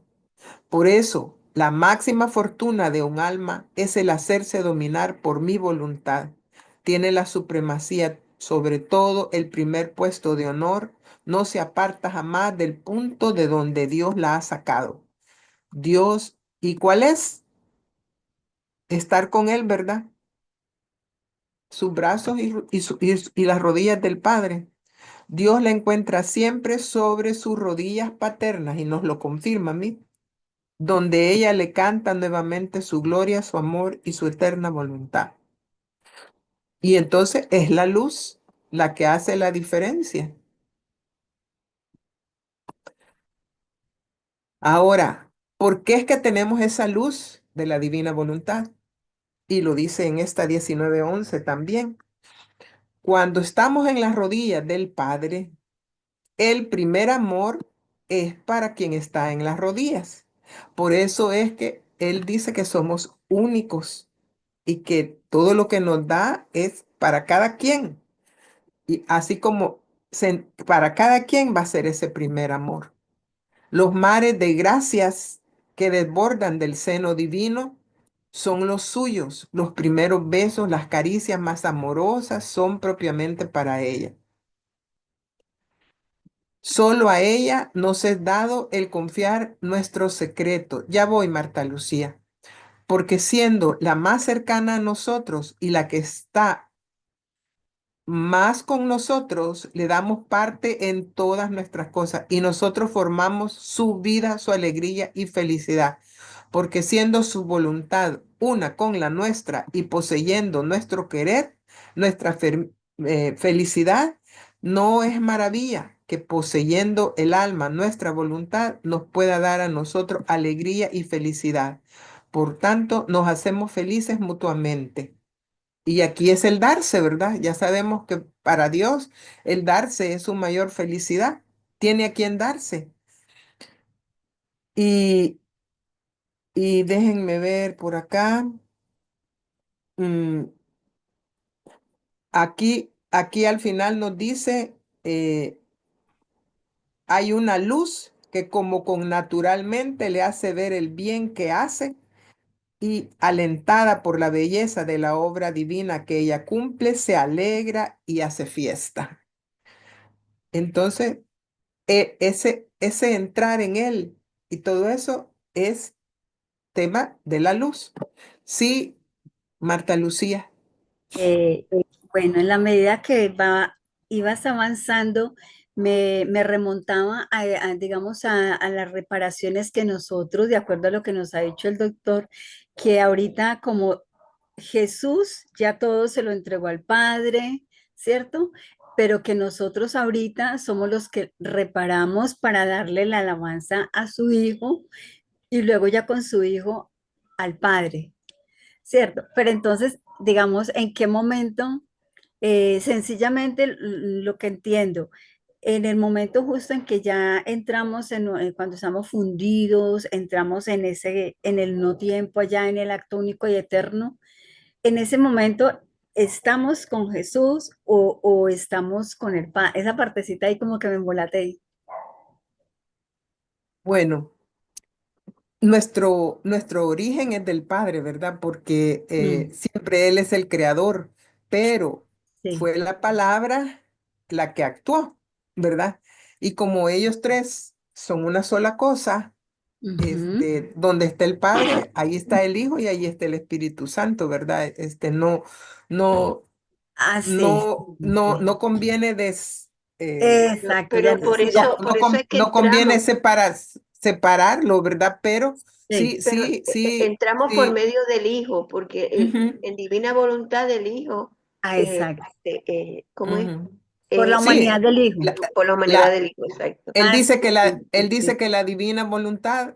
Por eso, la máxima fortuna de un alma es el hacerse dominar por mi voluntad. Tiene la supremacía sobre todo, el primer puesto de honor. No se aparta jamás del punto de donde Dios la ha sacado. Dios, ¿y cuál es? Estar con Él, ¿verdad? Sus brazos y las rodillas del Padre. Dios la encuentra siempre sobre sus rodillas paternas y nos lo confirma a mí, donde ella le canta nuevamente su gloria, su amor y su eterna voluntad. Y entonces es la luz la que hace la diferencia. Ahora, ¿por qué es que tenemos esa luz de la divina voluntad? Y lo dice en esta 19:11 también. Cuando estamos en las rodillas del Padre, el primer amor es para quien está en las rodillas. Por eso es que Él dice que somos únicos y que todo lo que nos da es para cada quien. Y así como para cada quien va a ser ese primer amor. Los mares de gracias que desbordan del seno divino son los suyos. Los primeros besos, las caricias más amorosas son propiamente para ella. Solo a ella nos es dado el confiar nuestro secreto. Ya voy, Marta Lucía, porque siendo la más cercana a nosotros y la que está más con nosotros, le damos parte en todas nuestras cosas y nosotros formamos su vida, su alegría y felicidad, porque siendo su voluntad una con la nuestra y poseyendo nuestro querer, nuestra felicidad, no es maravilla que poseyendo el alma nuestra voluntad nos pueda dar a nosotros alegría y felicidad. Por tanto, nos hacemos felices mutuamente. Y aquí es el darse, ¿verdad? Ya sabemos que para Dios el darse es su mayor felicidad. Tiene a quien darse. Y, y déjenme ver por acá. Mm, aquí al final nos dice, hay una luz que como con naturalmente le hace ver el bien que hace y alentada por la belleza de la obra divina que ella cumple, se alegra y hace fiesta. Entonces, ese entrar en él y todo eso es tema de la luz. Sí, Marta Lucía. Eh, bueno, en la medida que ibas avanzando, me remontaba digamos, a las reparaciones que nosotros, de acuerdo a lo que nos ha dicho el doctor, que ahorita como Jesús ya todo se lo entregó al Padre, ¿cierto? Pero que nosotros ahorita somos los que reparamos para darle la alabanza a su Hijo y luego ya con su Hijo al Padre. ¿Cierto? Pero entonces, digamos, ¿en qué momento? Sencillamente lo que entiendo, en el momento justo en que ya entramos cuando estamos fundidos, entramos en el no tiempo, allá en el acto único y eterno, en ese momento estamos con Jesús o estamos con el Padre. Esa partecita ahí como que me embolaté. Bueno, nuestro origen es del Padre, ¿verdad? Porque Mm, siempre Él es el creador, pero sí. fue la palabra la que actuó, ¿verdad? Y como ellos tres son una sola cosa, Ujú. donde está el Padre, ahí está el Hijo y ahí está el Espíritu Santo, ¿verdad? No, Ah, sí. no Sí. conviene Exacto, ya, Pero por sí, ya. eso, por eso es que no conviene entramos. separarlo, ¿verdad? Pero Sí. sí, Entramos por sí. medio del Hijo, porque Ujú, en divina voluntad del Hijo, Ah, exacto. ¿cómo es? ujú. Por la humanidad Sí, del Hijo. Por la humanidad la, del Hijo, exacto. él Ah, dice sí, que sí, él sí, dice sí. que la divina voluntad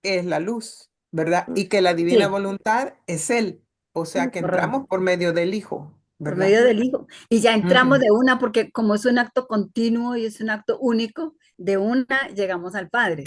es la luz, ¿verdad? Mm. Y que la divina Sí, voluntad es Él. O sea que correcto. entramos por medio del Hijo, Por ¿verdad? medio del Hijo. Y ya entramos Ujú. de una, porque como es un acto continuo y es un acto único, de una llegamos al Padre.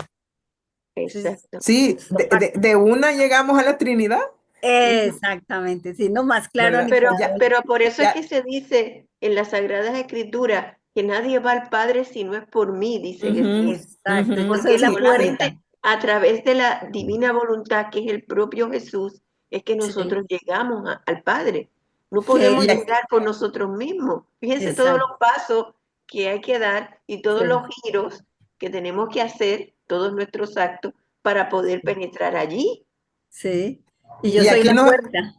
Entonces, Exacto. Sí, compacto. de una llegamos a la Trinidad, Ujú. Exactamente, sí, no más claro ¿verdad? ni Pero, podemos. pero por eso es que Ya. se dice en las Sagradas Escrituras que nadie va al Padre si no es por mí, dice Ujú, Jesús. Exacto, yo ujú. soy Porque la Sí, sí, puerta. solamente a través de la divina voluntad, que es el propio Jesús, es que Sí, nosotros llegamos al Padre. No que podemos y aquí- llegar por nosotros mismos. Fíjense todos exacto, los pasos que hay que dar y todos los sí, giros que tenemos que hacer, todos nuestros actos, para poder penetrar allí. sí. Y yo y soy aquí la no, puerta.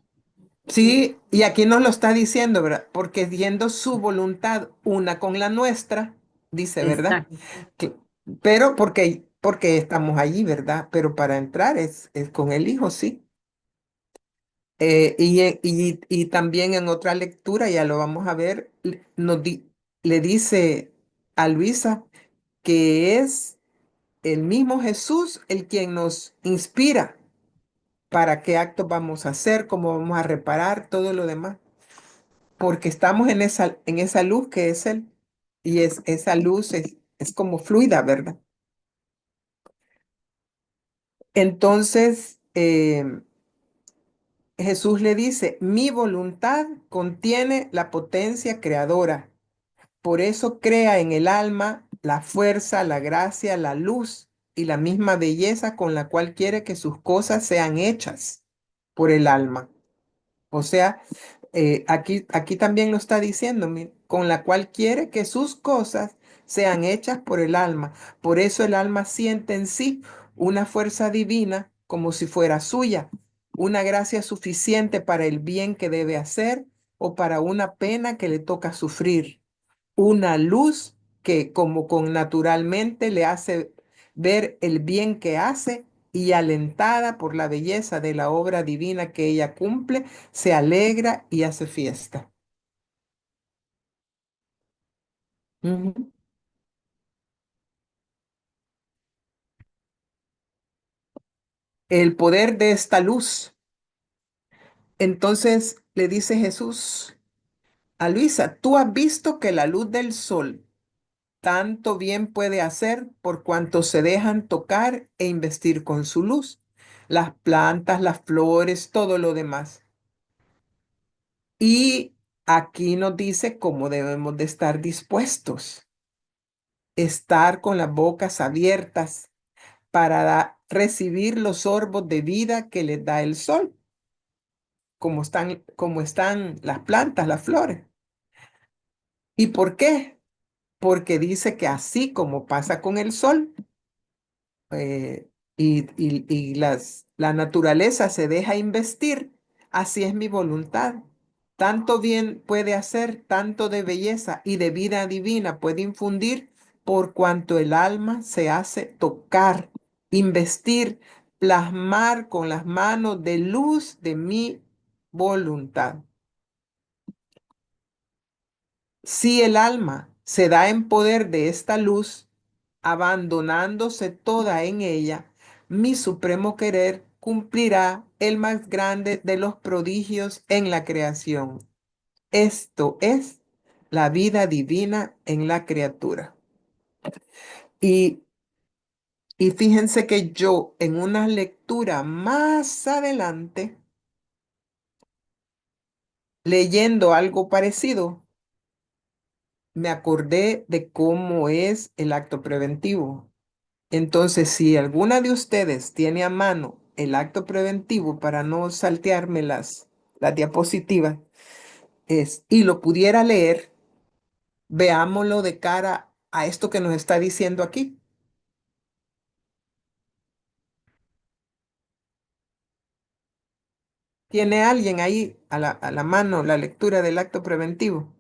sí, y aquí nos lo está diciendo, ¿verdad? Porque viendo su voluntad una con la nuestra, dice, ¿verdad? Exacto, Que- pero porque estamos allí, ¿verdad? Pero para entrar es con el Hijo, sí. Y también en otra lectura, ya lo vamos a ver, le dice a Luisa que es el mismo Jesús el quien nos inspira para qué actos vamos a hacer, cómo vamos a reparar, todo lo demás. Porque estamos en esa luz que es Él. Y esa luz es como fluida, ¿verdad? Entonces, Jesús le dice, mi voluntad contiene la potencia creadora. Por eso crea en el alma la fuerza, la gracia, la luz y la misma belleza con la cual quiere que sus cosas sean hechas por el alma. O sea, aquí también lo está diciendo, con la cual quiere que sus cosas sean hechas por el alma. Por eso el alma siente en sí una fuerza divina como si fuera suya, una gracia suficiente para el bien que debe hacer o para una pena que le toca sufrir, una luz que como con naturalmente le hace ver el bien que hace y alentada por la belleza de la obra divina que ella cumple, se alegra y hace fiesta. Ujú. El poder de esta luz. Entonces le dice Jesús a Luisa, tú has visto que la luz del sol tanto bien puede hacer por cuanto se dejan tocar e investir con su luz. Las plantas, las flores, todo lo demás. Y aquí nos dice cómo debemos de estar dispuestos, estar con las bocas abiertas para recibir los sorbos de vida que les da el sol, como están las plantas, las flores. ¿Y por qué? Porque dice que así como pasa con el sol, eh, la naturaleza se deja investir, así es mi voluntad. Tanto bien puede hacer, tanto de belleza y de vida divina puede infundir, por cuanto el alma se hace tocar, investir, plasmar con las manos de luz de mi voluntad. Si el alma se da en poder de esta luz, abandonándose toda en ella, mi supremo querer cumplirá el más grande de los prodigios en la creación. Esto es la vida divina en la criatura. Y, y fíjense que yo en una lectura más adelante, leyendo algo parecido, me acordé de cómo es el acto preventivo. Entonces, si alguna de ustedes tiene a mano el acto preventivo para no saltearme las diapositivas, y lo pudiera leer, veámoslo de cara a esto que nos está diciendo aquí. ¿Tiene alguien ahí a la mano la lectura del acto preventivo?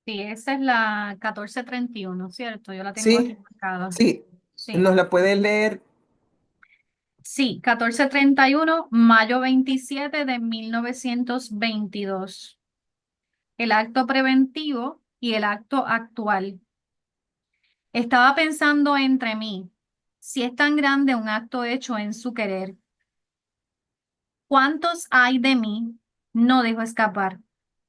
Sí, esa es la 1431, ¿cierto? Yo la tengo aquí Sí, marcada. sí, Sí. nos la puede leer. Sí, 1431, mayo 27 de 1922. El acto preventivo y el acto actual. Estaba pensando entre mí, si es tan grande un acto hecho en su querer, ¿cuántos hay de mí? No dejo escapar.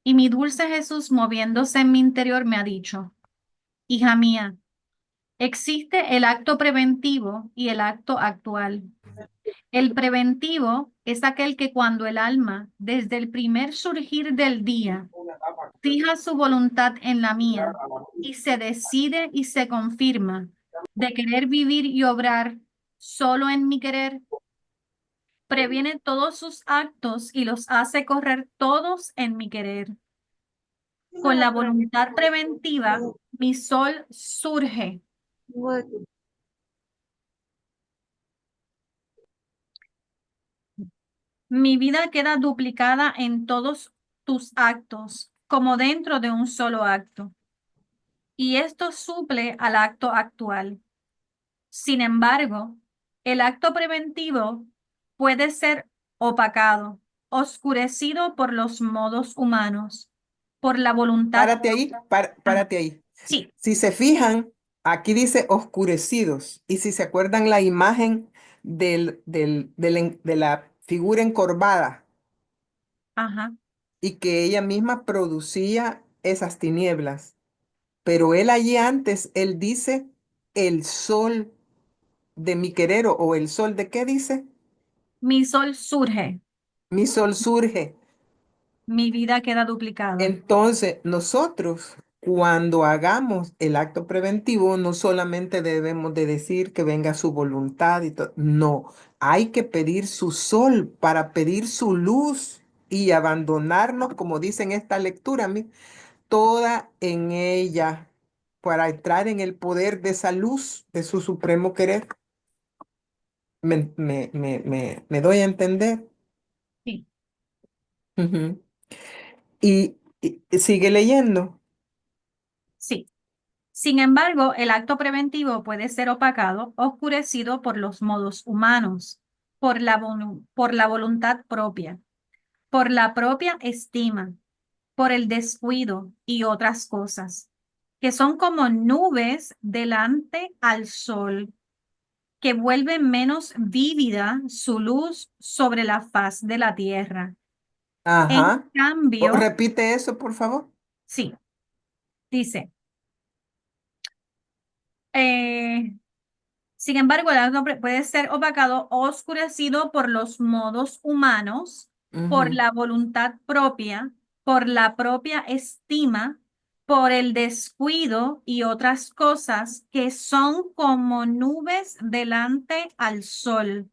Y mi dulce Jesús, moviéndose en mi interior, me ha dicho, hija mía, existe el acto preventivo y el acto actual. El preventivo es aquel que cuando el alma, desde el primer surgir del día, fija su voluntad en la mía y se decide y se confirma de querer vivir y obrar solo en mi querer, previene todos sus actos y los hace correr todos en mi querer. Con la voluntad preventiva, mi sol surge. Mi vida queda duplicada en todos tus actos, como dentro de un solo acto. Y esto suple al acto actual. Sin embargo, el acto preventivo puede ser opacado, oscurecido por los modos humanos, por la voluntad. Párate ahí, Ajá. párate ahí. Sí, Si se fijan, aquí dice oscurecidos. Y si se acuerdan la imagen de la figura encorvada ajá, y que ella misma producía esas tinieblas. Pero él allí antes, él dice el sol de mi querer o el sol de qué dice, Mi sol surge, mi sol surge. mi vida queda duplicada. Entonces, nosotros, cuando hagamos el acto preventivo, no solamente debemos de decir que venga su voluntad y todo, no, hay que pedir su sol para pedir su luz y abandonarnos, como dice en esta lectura, toda en ella, para entrar en el poder de esa luz de su supremo querer. Me doy a entender. Sí, Ujú. Y sigue leyendo. sí. Sin embargo, el acto preventivo puede ser opacado, oscurecido por los modos humanos, por la voluntad propia, por la propia estima, por el descuido y otras cosas, que son como nubes delante al sol, que vuelven menos vívida su luz sobre la faz de la tierra. En Ajá. cambio, Repite eso, por favor. sí, dice, eh, sin embargo, el acto puede ser opacado o oscurecido por los modos humanos, por Ujú, la voluntad propia, por la propia estima, por el descuido y otras cosas que son como nubes delante al sol,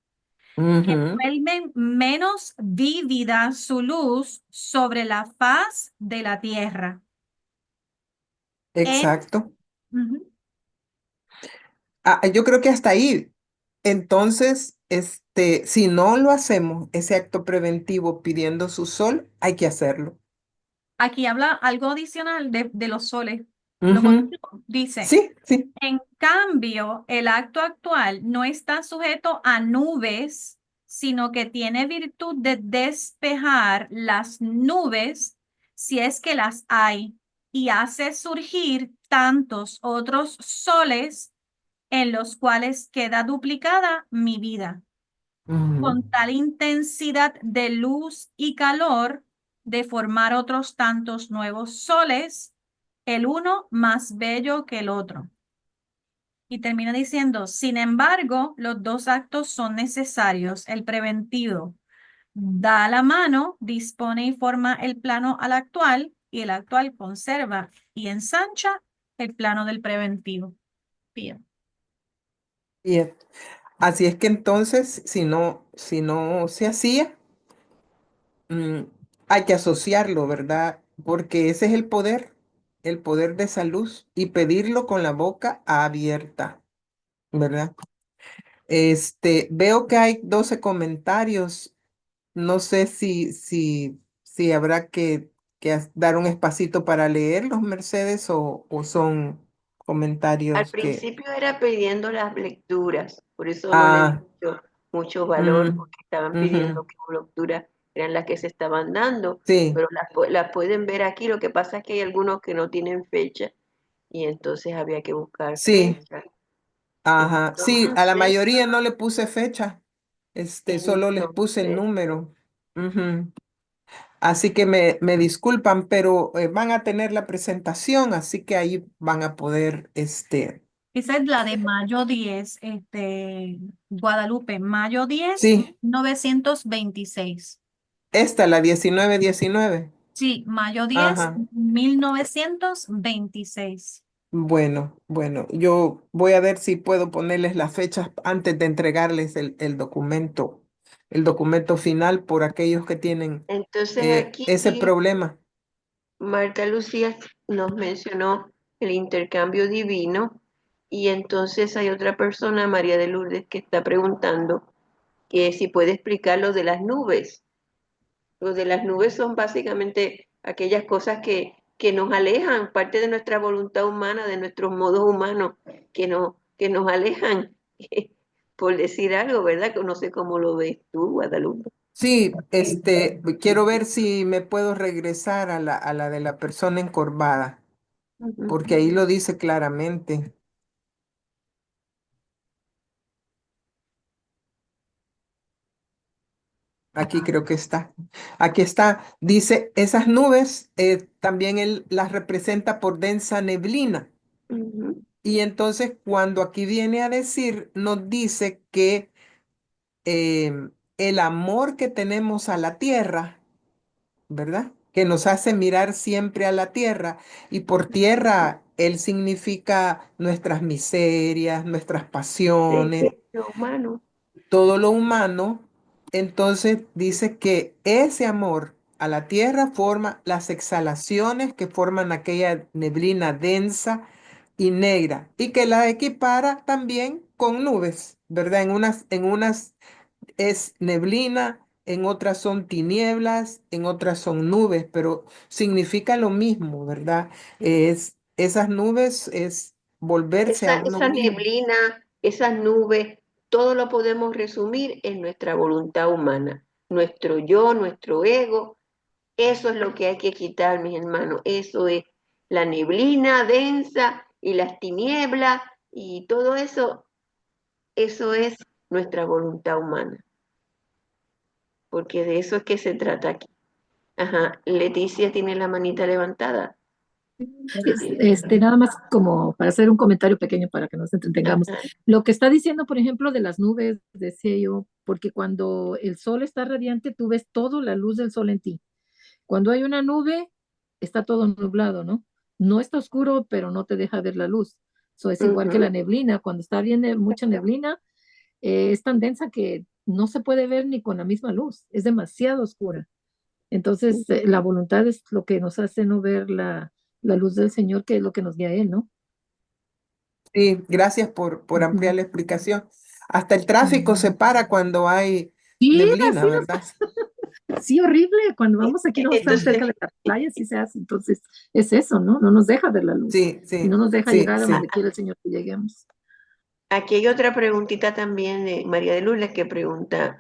que ujú. vuelven menos vívida su luz sobre la faz de la tierra. En, Exacto. Ujú. Yo creo que hasta ahí. Entonces, si no lo hacemos, ese acto preventivo pidiendo su sol, hay que hacerlo. Aquí habla algo adicional de los soles. Lo Ujú. continúo. Dice, Sí, sí. en cambio, el acto actual no está sujeto a nubes, sino que tiene virtud de despejar las nubes, si es que las hay, y hace surgir tantos otros soles en los cuales queda duplicada mi vida Ujú, con tal intensidad de luz y calor de formar otros tantos nuevos soles, el uno más bello que el otro. Y termina diciendo, sin embargo, los dos actos son necesarios. El preventivo da la mano, dispone y forma el plano al actual, y el actual conserva y ensancha el plano del preventivo. Bien. bien. Así es que entonces, si no se hacía, mm, hay que asociarlo, ¿verdad? Porque ese es el poder de esa luz y pedirlo con la boca abierta, ¿verdad? Veo que hay 12 comentarios. No sé si habrá que dar un espacito para leerlos, Mercedes, o son Al comentarios que... principio era pidiendo las lecturas, por eso no le di Ah, mucho valor, mm, porque estaban ujú, pidiendo que lecturas eran las que se estaban dando, sí, pero las pueden ver aquí. Lo que pasa es que hay algunos que no tienen fecha y entonces había que buscar sí, fecha. ajá. Sí, a la Entonces, mayoría no le puse fecha. Solo les puse el entonces, número. Ujú. Así que me disculpan, pero van a tener la presentación, así que ahí van a poder, Esa es la de mayo 10, Guadalupe, mayo 10, sí, 1926. esta, la 1919. Sí, mayo 10, Ajá. 1926. Bueno, yo voy a ver si puedo ponerles las fechas antes de entregarles el documento final por aquellos que tienen entonces aquí ese problema. Marta Lucía nos mencionó el intercambio divino y entonces hay otra persona, María de Lourdes, que está preguntando que si puede explicar lo de las nubes. Lo de las nubes son básicamente aquellas cosas que nos alejan, parte de nuestra voluntad humana, de nuestros modos humanos, que nos alejan, por decir algo, ¿verdad? Que no sé cómo lo ves tú, Guadalupe. Sí, quiero ver si me puedo regresar a la de la persona encorvada, Ujú. porque ahí lo dice claramente. Aquí creo que está. Aquí está. Dice, esas nubes también él las representa por densa neblina. Ujú. Y entonces cuando aquí viene a decir, nos dice que el amor que tenemos a la tierra, ¿verdad? Que nos hace mirar siempre a la tierra. Y por tierra, él significa nuestras miserias, nuestras Sí, pasiones, lo humano. todo lo humano. Entonces dice que ese amor a la tierra forma las exhalaciones que forman aquella neblina densa y negra y que la equipara también con nubes, ¿verdad? En unas es neblina, en otras son tinieblas, en otras son nubes, pero significa lo mismo, ¿verdad? Esas nubes es volverse a uno Esa mismo. neblina, esas nubes, todo lo podemos resumir en nuestra voluntad humana, nuestro yo, nuestro ego. Eso es lo que hay que quitar, mis hermanos. Eso es la neblina densa y las tinieblas y todo eso, eso es nuestra voluntad humana, porque de eso es que se trata aquí. Ajá, Leticia tiene la manita levantada. ¿Qué tiene? Nada más como para hacer un comentario pequeño para que nos entretengamos. Ajá, Lo que está diciendo, por ejemplo, de las nubes, decía yo, porque cuando el sol está radiante, tú ves toda la luz del sol en ti. Cuando hay una nube, está todo nublado, ¿no? No está oscuro, pero no te deja ver la luz. Eso es igual que la ujú. neblina. Cuando está bien mucha neblina, es tan densa que no se puede ver ni con la misma luz. Es demasiado oscura. Entonces, la voluntad es lo que nos hace no ver la luz del Señor, que es lo que nos guía a Él, ¿no? Sí, gracias por ampliar Ujú. la explicación. Hasta el tráfico se para cuando hay Sí, neblina, así nos ¿verdad? pasa. Sí, horrible. Cuando vamos aquí, no estamos Entonces, cerca de la playa, sí se hace. Entonces, es eso, ¿no? No nos deja ver la luz Sí, y no sí, nos deja sí, llegar a sí. donde quiere el Señor que lleguemos. aquí hay otra preguntita también de María de Lourdes que pregunta,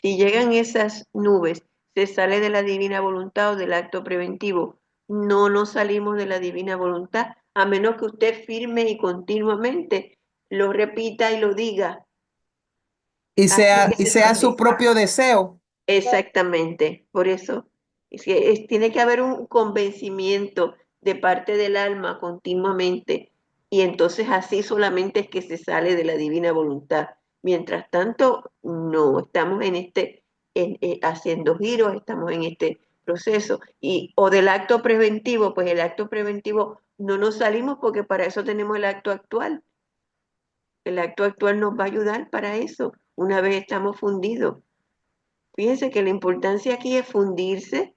si llegan esas nubes, ¿se sale de la divina voluntad o del acto preventivo? No nos salimos de la divina voluntad, a menos que usted firme y continuamente lo repita y lo diga. Y Así sea, que y se sea sale. su propio deseo. Exactamente, por eso tiene que haber un convencimiento de parte del alma continuamente y entonces así solamente es que se sale de la divina voluntad. Mientras tanto, no, estamos haciendo giros, estamos en este proceso o del acto preventivo, pues el acto preventivo no nos salimos porque para eso tenemos el acto actual. El acto actual nos va a ayudar para eso, una vez estamos fundidos. Fíjense que la importancia aquí es fundirse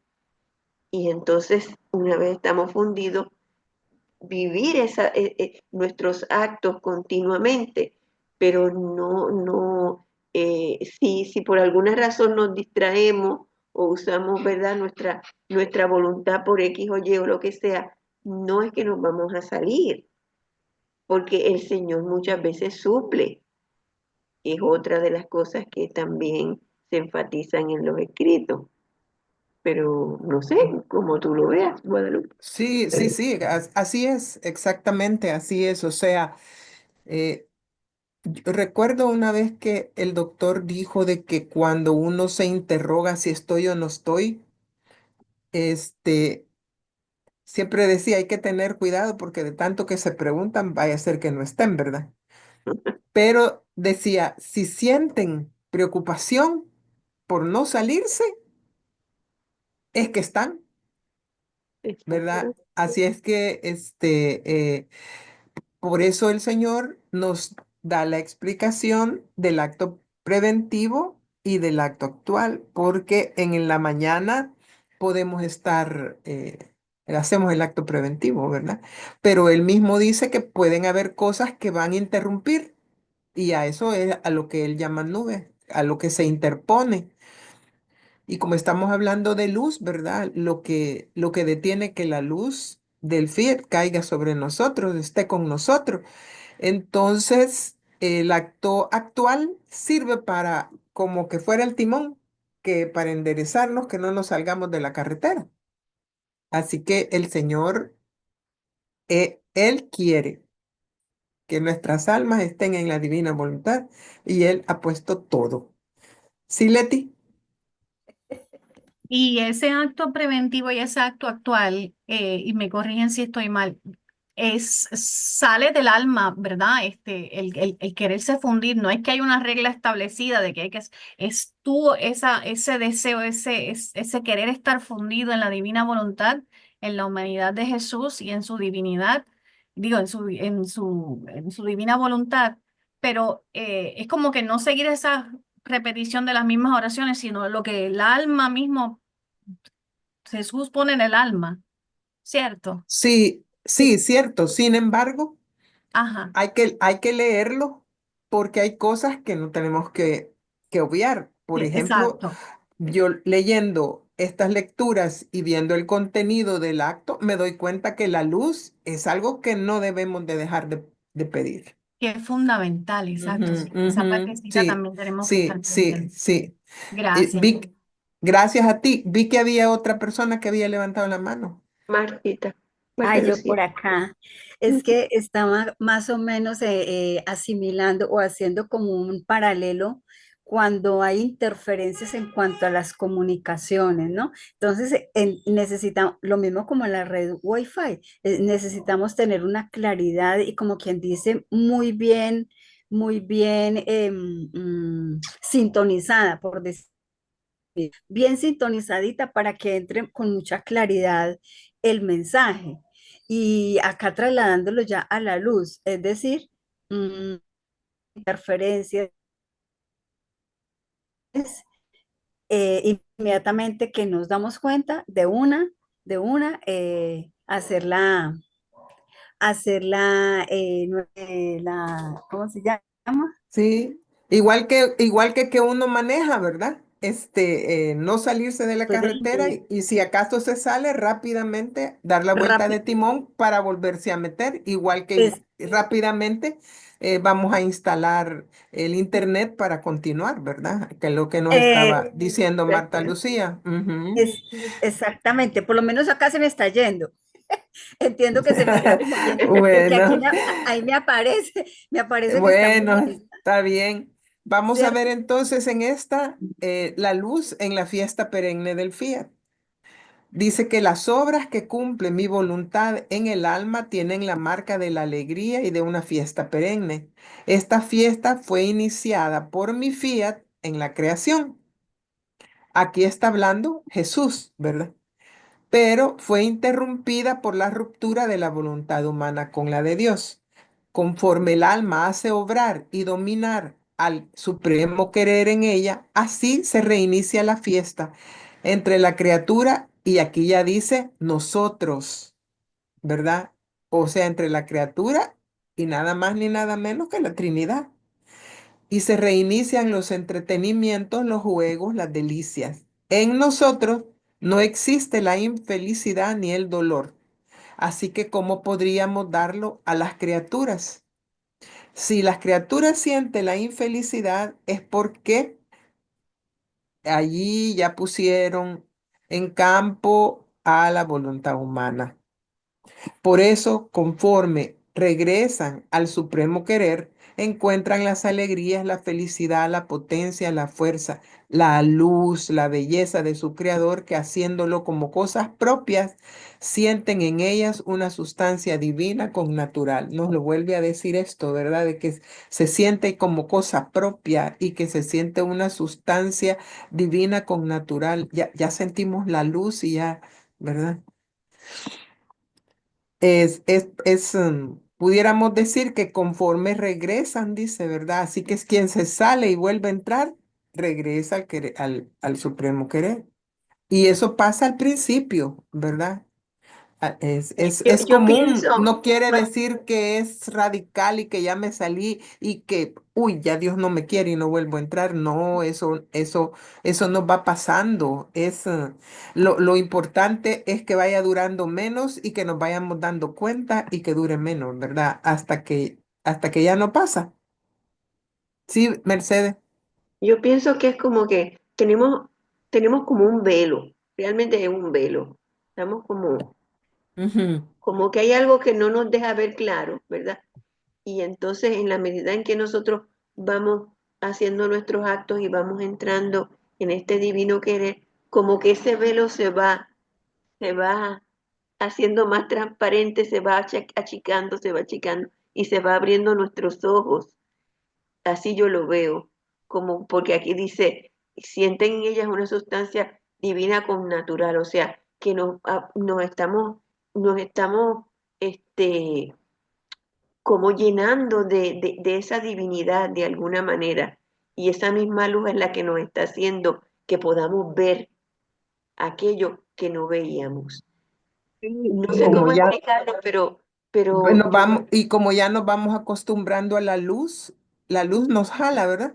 y entonces una vez estamos fundidos, vivir nuestros actos continuamente, pero si por alguna razón nos distraemos o usamos, ¿verdad?, nuestra voluntad por X o Y o lo que sea, no es que nos vamos a salir, porque el Señor muchas veces suple, es otra de las cosas que también se enfatizan en los escritos. Pero no sé, como tú lo veas, Guadalupe. Sí, sí, sí, así es, exactamente, así es. O sea, eh, yo recuerdo una vez que el doctor dijo de que cuando uno se interroga si estoy o no estoy, este, siempre decía hay que tener cuidado porque de tanto que se preguntan, vaya a ser que no estén, ¿verdad? Pero decía, si sienten preocupación por no salirse, es que están, ¿verdad? Exactamente. Así es que, por eso el Señor nos da la explicación del acto preventivo y del acto actual, porque en la mañana podemos estar, hacemos el acto preventivo, ¿verdad? Pero él mismo dice que pueden haber cosas que van a interrumpir y a eso es a lo que él llama nube, a lo que se interpone. Y como estamos hablando de luz, ¿verdad? Lo que detiene que la luz del Fiat caiga sobre nosotros, esté con nosotros. Entonces, el acto actual sirve para, como que fuera el timón, que para enderezarnos, que no nos salgamos de la carretera. Así que el Señor, Él quiere que nuestras almas estén en la divina voluntad y Él ha puesto todo. ¿Sí, Leti? Y ese acto preventivo y ese acto actual, y me corrigen si estoy mal, sale del alma, ¿verdad? El quererse fundir, no es que hay una regla establecida de que hay que, es tú, ese deseo, ese querer estar fundido en la divina voluntad, en la humanidad de Jesús y en su divinidad, digo, en su divina voluntad, pero es como que no seguir esa repetición de las mismas oraciones, sino lo que el alma mismo, Jesús pone en el alma, ¿cierto? Sí, sí, cierto. Sin embargo, Ajá, hay que leerlo porque hay cosas que no tenemos que obviar. Por ejemplo, exacto. yo leyendo estas lecturas y viendo el contenido del acto, me doy cuenta que la luz es algo que no debemos de dejar de pedir. Que es fundamental, exacto. Ujú, Sí. Esa ujú. partecita Sí, también tenemos que sí, estar sí, pendientes. sí. Gracias. Gracias a ti. Vi que había otra persona que había levantado la mano. Martita, Marta Ay, yo Lucía. por acá. Es que estaba más o menos asimilando o haciendo como un paralelo cuando hay interferencias en cuanto a las comunicaciones, ¿no? Entonces, necesitamos, lo mismo como en la red Wi-Fi, necesitamos tener una claridad y como quien dice, muy bien sintonizada, por decir bien sintonizadita para que entre con mucha claridad el mensaje. Y acá trasladándolo ya a la luz, es decir, interferencias, inmediatamente que nos damos cuenta de una, ¿cómo se llama? Sí, igual que uno maneja, ¿verdad? No salirse de la Pues carretera y si acaso se sale rápidamente dar la vuelta de timón para volverse a meter, igual que es, rápidamente vamos a instalar el internet para continuar, ¿verdad? Que es lo que nos eh, estaba diciendo Marta Lucía. Ujú. es exactamente, por lo menos acá se me está yendo. Entiendo que se me está como yendo, porque aquí Bueno, ahí me aparece que está muy bueno, lenta, está bien. Vamos a ver ¿cierto? entonces en esta la luz en la fiesta perenne del Fiat. Dice que las obras que cumple mi voluntad en el alma tienen la marca de la alegría y de una fiesta perenne. Esta fiesta fue iniciada por mi Fiat en la creación. Aquí está hablando Jesús, ¿verdad? Pero fue interrumpida por la ruptura de la voluntad humana con la de Dios. Conforme el alma hace obrar y dominar al supremo querer en ella, así se reinicia la fiesta entre la criatura y aquí ya dice nosotros, ¿verdad? O sea, entre la criatura y nada más ni nada menos que la Trinidad. Y se reinician los entretenimientos, los juegos, las delicias. En nosotros no existe la infelicidad ni el dolor. Así que, ¿cómo podríamos darlo a las criaturas? Si las criaturas sienten la infelicidad es porque allí ya pusieron en campo a la voluntad humana. Por eso, conforme regresan al supremo querer, encuentran las alegrías, la felicidad, la potencia, la fuerza, la luz, la belleza de su creador, que haciéndolo como cosas propias, sienten en ellas una sustancia divina con natural. Nos lo vuelve a decir esto, ¿verdad? De que se siente como cosa propia y que se siente una sustancia divina con natural. Ya sentimos la luz y ya, ¿verdad? Pudiéramos decir que conforme regresan, dice, ¿verdad? Así que es quien se sale y vuelve a entrar, regresa al supremo querer. Y eso pasa al principio, ¿verdad? Es Yo común, pienso, no quiere Ma- decir que es radical y que ya me salí y que, uy, ya Dios no me quiere y no vuelvo a entrar. No, eso no va pasando. Lo importante es que vaya durando menos y que nos vayamos dando cuenta y que dure menos, ¿verdad? Hasta que ya no pasa. Sí, Mercedes. yo pienso que es como que tenemos como un velo, realmente es un velo. Estamos Ujú, como que hay algo que no nos deja ver claro, ¿verdad? Y entonces en la medida en que nosotros vamos haciendo nuestros actos y vamos entrando en este divino querer, como que ese velo se va haciendo más transparente, se va achicando, se va achicando y se va abriendo nuestros ojos. Así yo lo veo, como porque aquí dice, sienten en ellas una sustancia divina con natural, o sea, que nos estamos, este, como llenando de esa divinidad de alguna manera. Y esa misma luz es la que nos está haciendo que podamos ver aquello que no veíamos. No Y sé como cómo ya, explicarlo, pero bueno, vamos, y como ya nos vamos acostumbrando a la luz nos jala, ¿verdad?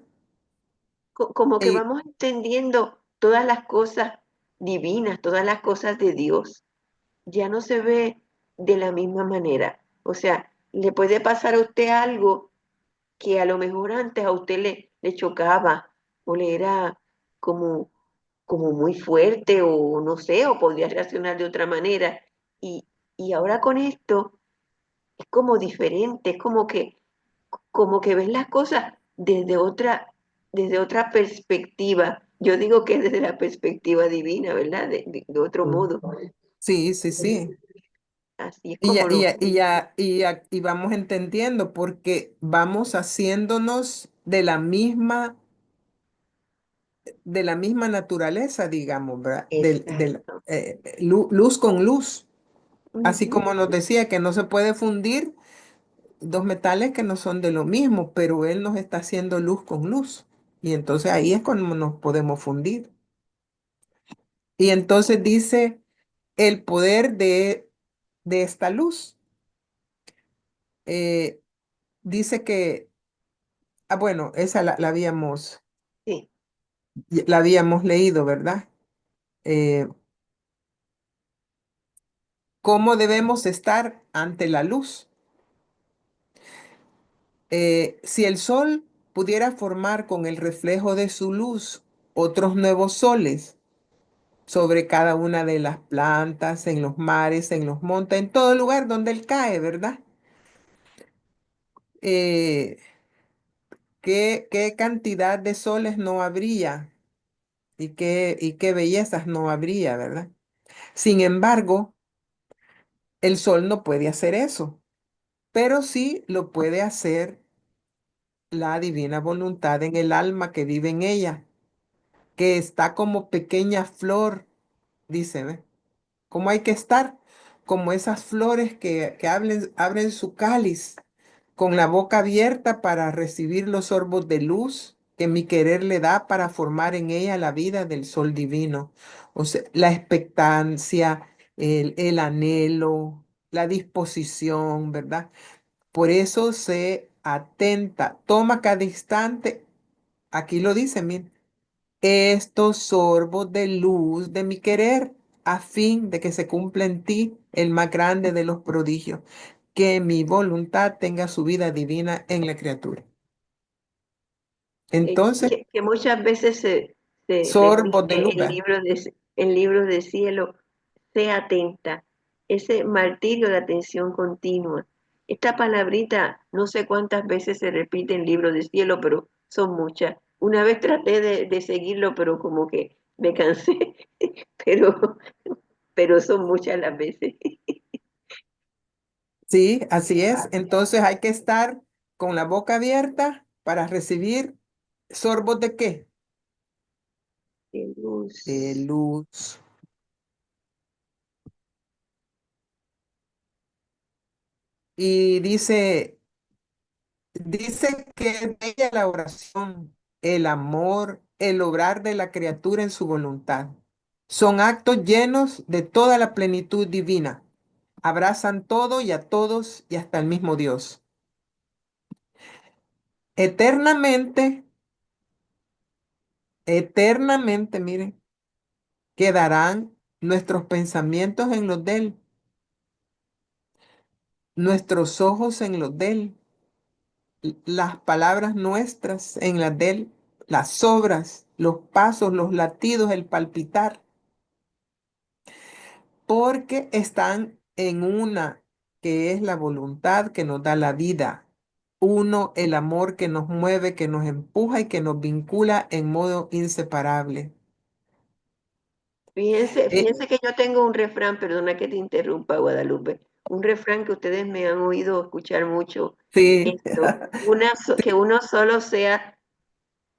como que Y vamos entendiendo todas las cosas divinas, todas las cosas de Dios. Ya no se ve de la misma manera. O sea, le puede pasar a usted algo que a lo mejor antes a usted le chocaba o le era como, como muy fuerte o no sé, o podría reaccionar de otra manera. Y, y ahora con esto es como diferente, es como que ves las cosas desde otra perspectiva. Yo digo que es desde la perspectiva divina, ¿verdad? De otro modo. sí, sí, sí. Así es Y ya, como y lo... ya, y ya, y vamos entendiendo porque vamos haciéndonos de la misma naturaleza, digamos, ¿verdad? Exacto. Luz con luz. Así Ujú. como nos decía que no se puede fundir dos metales que no son de lo mismo, pero él nos está haciendo luz con luz. Y entonces ahí es cuando nos podemos fundir. Y entonces dice el poder de esta luz. eh, Dice que, bueno, esa Sí. la habíamos leído, ¿verdad? Eh, ¿Cómo debemos estar ante la luz? Si el sol pudiera formar con el reflejo de su luz otros nuevos soles sobre cada una de las plantas, en los mares, en los montes, en todo lugar donde él cae, ¿verdad? Eh, qué cantidad de soles no habría y qué bellezas no habría, ¿verdad? Sin embargo, el sol no puede hacer eso, pero sí lo puede hacer la divina voluntad en el alma que vive en ella, que está como pequeña flor, dice, ¿ve? ¿Cómo hay que estar? Como esas flores que abren su cáliz con la boca abierta para recibir los sorbos de luz que mi querer le da para formar en ella la vida del sol divino. O sea, la expectancia, el anhelo, la disposición, ¿verdad? Por eso se atenta, toma cada instante, aquí lo dice, miren, estos sorbos de luz de mi querer, a fin de que se cumpla en ti el más grande de los prodigios, que mi voluntad tenga su vida divina en la criatura. Entonces, Que muchas veces se sorbos de luz, repite ¿verdad? en libros de cielo, sea atenta, ese martirio de atención continua. Esta palabrita no sé cuántas veces se repite en libros de cielo, pero son muchas. Una vez traté de seguirlo, pero como que me cansé, pero, pero son muchas las veces. Sí, así es. Entonces hay que estar con la boca abierta para recibir sorbos de qué? Qué De luz. luz. Y dice que es bella la oración, el amor, el obrar de la criatura en su voluntad. Son actos llenos de toda la plenitud divina. Abrazan todo y a todos y hasta el mismo Dios. Eternamente, eternamente, miren, quedarán nuestros pensamientos en los de Él, nuestros ojos en los de Él, las palabras nuestras en las de Él, las obras, los pasos, los latidos, el palpitar, porque están en una que es la voluntad que nos da la vida. Uno, el amor que nos mueve, que nos empuja y que nos vincula en modo inseparable. Fíjense, Eh, fíjense que yo tengo un refrán, perdona que te interrumpa, Guadalupe, un refrán que ustedes me han oído escuchar mucho, sí, esto, que uno solo sea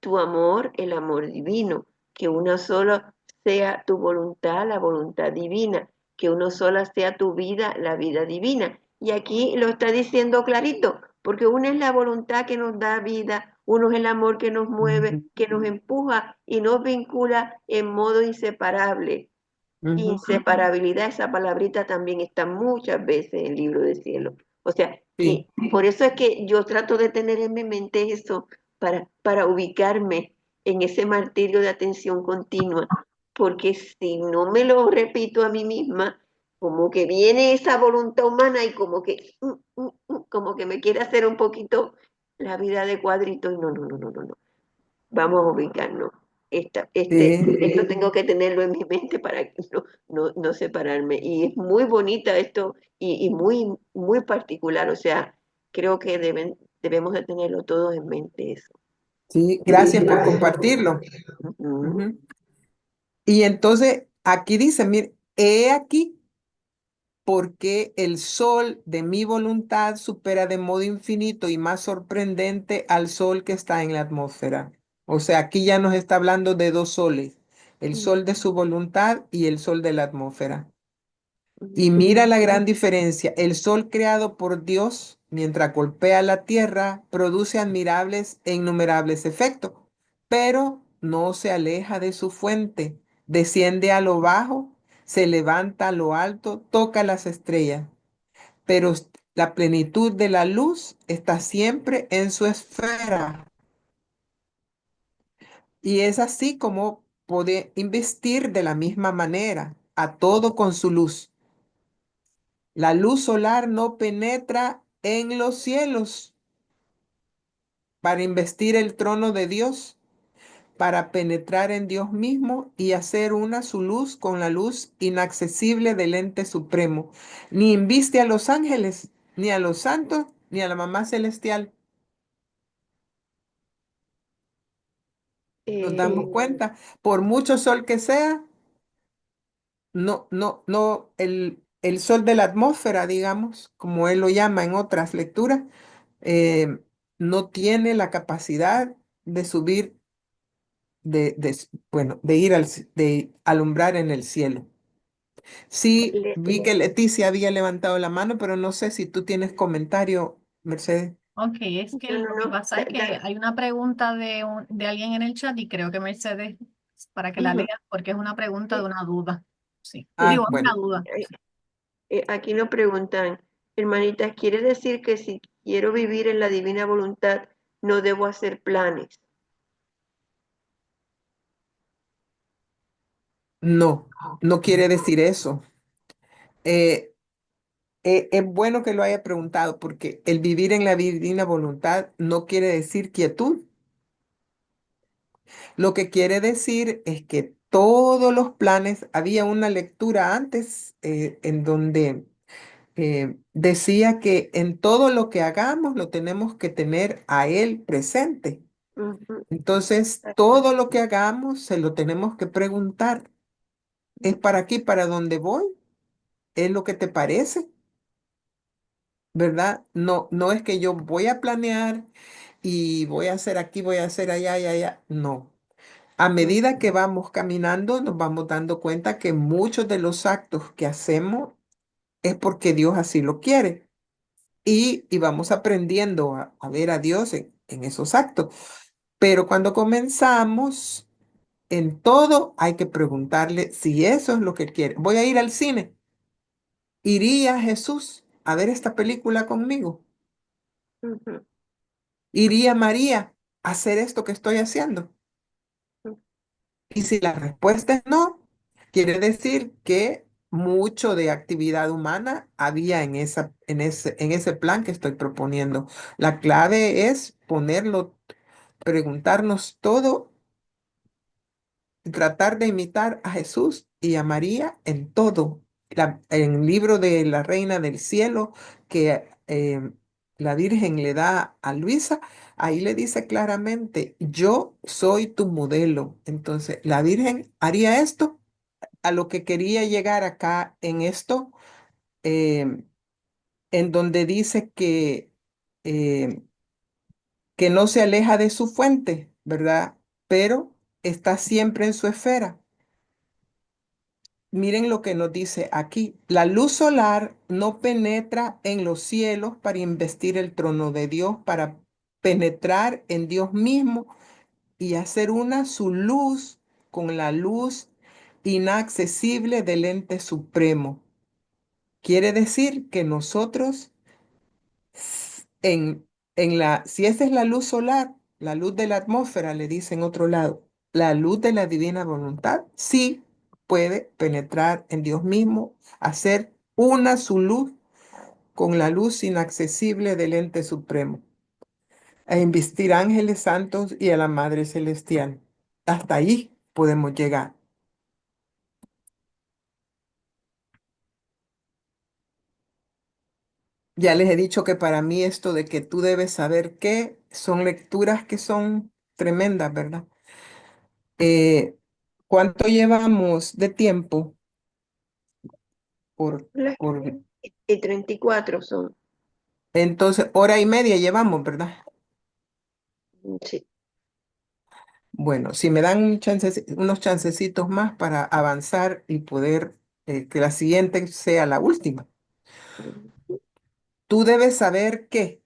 tu amor, el amor divino, que uno solo sea tu voluntad, la voluntad divina, que uno sola sea tu vida, la vida divina. Y aquí lo está diciendo clarito, porque uno es la voluntad que nos da vida, uno es el amor que nos mueve, Ujú, que nos empuja y nos vincula en modo inseparable. ujú, Inseparabilidad, esa palabrita también está muchas veces en el libro del cielo. O sea, sí, que por eso es que yo trato de tener en mi mente eso para ubicarme en ese martirio de atención continua, porque si no me lo repito a mí misma, como que viene esa voluntad humana y como que me quiere hacer un poquito la vida de cuadrito y no. Vamos a ubicarnos. Esto sí, tengo que tenerlo en mi mente para que no separarme. Y es muy bonita esto y muy particular. O sea, creo que debemos de tenerlo todos en mente eso. sí, Sí, gracias por gracias por compartirlo. compartir. Ujú. Ujú. Y entonces aquí dice, mire, he aquí porque el sol de mi voluntad supera de modo infinito y más sorprendente al sol que está en la atmósfera. O sea, aquí ya nos está hablando de dos soles, el sol de su voluntad y el sol de la atmósfera. Y mira la gran diferencia. El sol creado por Dios, mientras golpea la tierra, produce admirables e innumerables efectos, pero no se aleja de su fuente. Desciende a lo bajo, se levanta a lo alto, toca las estrellas, pero la plenitud de la luz está siempre en su esfera. Y es así como puede investir de la misma manera a todo con su luz. La luz solar no penetra en los cielos para investir el trono de Dios, para penetrar en Dios mismo y hacer una su luz con la luz inaccesible del ente supremo. Ni inviste a los ángeles, ni a los santos, ni a la mamá celestial. Nos damos Eh, cuenta, por mucho sol que sea, no, el sol de la atmósfera, digamos, como él lo llama en otras lecturas, eh, no tiene la capacidad de subir, bueno, de ir de alumbrar en el cielo. Sí, le- vi que Leticia había levantado la mano, pero no sé si tú tienes comentario, Mercedes. Ok, es que no, no, lo que no. pasa es que hay una pregunta de alguien en el chat y creo que Mercedes, para que la Ujú. lea, porque es una pregunta de Sí, una duda. Sí, sí. digo, Ah, es una bueno, duda. Eh, Aquí nos preguntan, hermanitas, ¿quiere decir que si quiero vivir en la divina voluntad, no debo hacer planes? no, no quiere decir eso. Eh, es bueno que lo haya preguntado porque el vivir en la divina voluntad no quiere decir quietud. Lo que quiere decir es que todos los planes, había una lectura antes en donde decía que en todo lo que hagamos lo tenemos que tener a Él presente. Ujú, Entonces, exacto. todo lo que hagamos se lo tenemos que preguntar. ¿Es para aquí, para dónde voy? ¿Es lo que te parece? ¿Verdad? No, no es que yo voy a planear y voy a hacer aquí, voy a hacer allá y allá. No. A medida que vamos caminando, nos vamos dando cuenta que muchos de los actos que hacemos es porque Dios así lo quiere. Y vamos aprendiendo a ver a Dios en esos actos. Pero cuando comenzamos, en todo hay que preguntarle si eso es lo que quiere. Voy a ir al cine. ¿Iría Jesús a ver esta película conmigo? Ujú, ¿Iría María a hacer esto que estoy haciendo? ujú, Y si la respuesta es no, quiere decir que mucho de actividad humana había en ese plan que estoy proponiendo. La clave es ponerlo, preguntarnos todo, tratar de imitar a Jesús y a María en todo. En el libro de la Reina del Cielo que la Virgen le da a Luisa, ahí le dice claramente, yo soy tu modelo. Entonces, ¿la Virgen haría esto? a lo que quería llegar acá en esto, eh, en donde dice eh, que no se aleja de su fuente, ¿verdad? Pero está siempre en su esfera. Miren lo que nos dice aquí. La luz solar no penetra en los cielos para investir el trono de Dios, para penetrar en Dios mismo y hacer una su luz con la luz inaccesible del ente supremo. Quiere decir que nosotros en, si esa es la luz solar, la luz de la atmósfera, le dice en otro lado, la luz de la divina voluntad, sí puede penetrar en Dios mismo, hacer una su luz con la luz inaccesible del ente supremo, e investir ángeles santos y a la Madre Celestial. Hasta ahí podemos llegar. Ya les he dicho que para mí esto de que tú debes saber qué son lecturas que son tremendas, ¿verdad? Eh, ¿Cuánto llevamos de tiempo? Por, Las por, 34 son. entonces, hora y media llevamos, ¿verdad? Sí. Bueno, si me dan unos chancecitos más para avanzar y poder que la siguiente sea la última. Tú debes saber que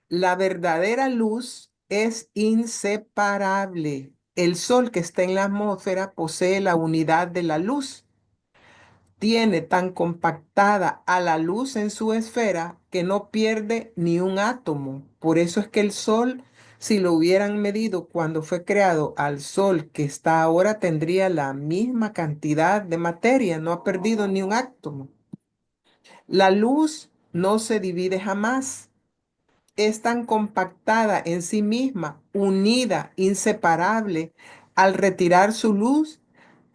la verdadera luz es inseparable. El sol que está en la atmósfera posee la unidad de la luz. Tiene tan compactada a la luz en su esfera que no pierde ni un átomo. Por eso es que el Sol, si lo hubieran medido cuando fue creado al Sol que está ahora, tendría la misma cantidad de materia, no ha perdido ni un átomo. La luz no se divide jamás. Es tan compactada en sí misma, unida, inseparable. Al retirar su luz,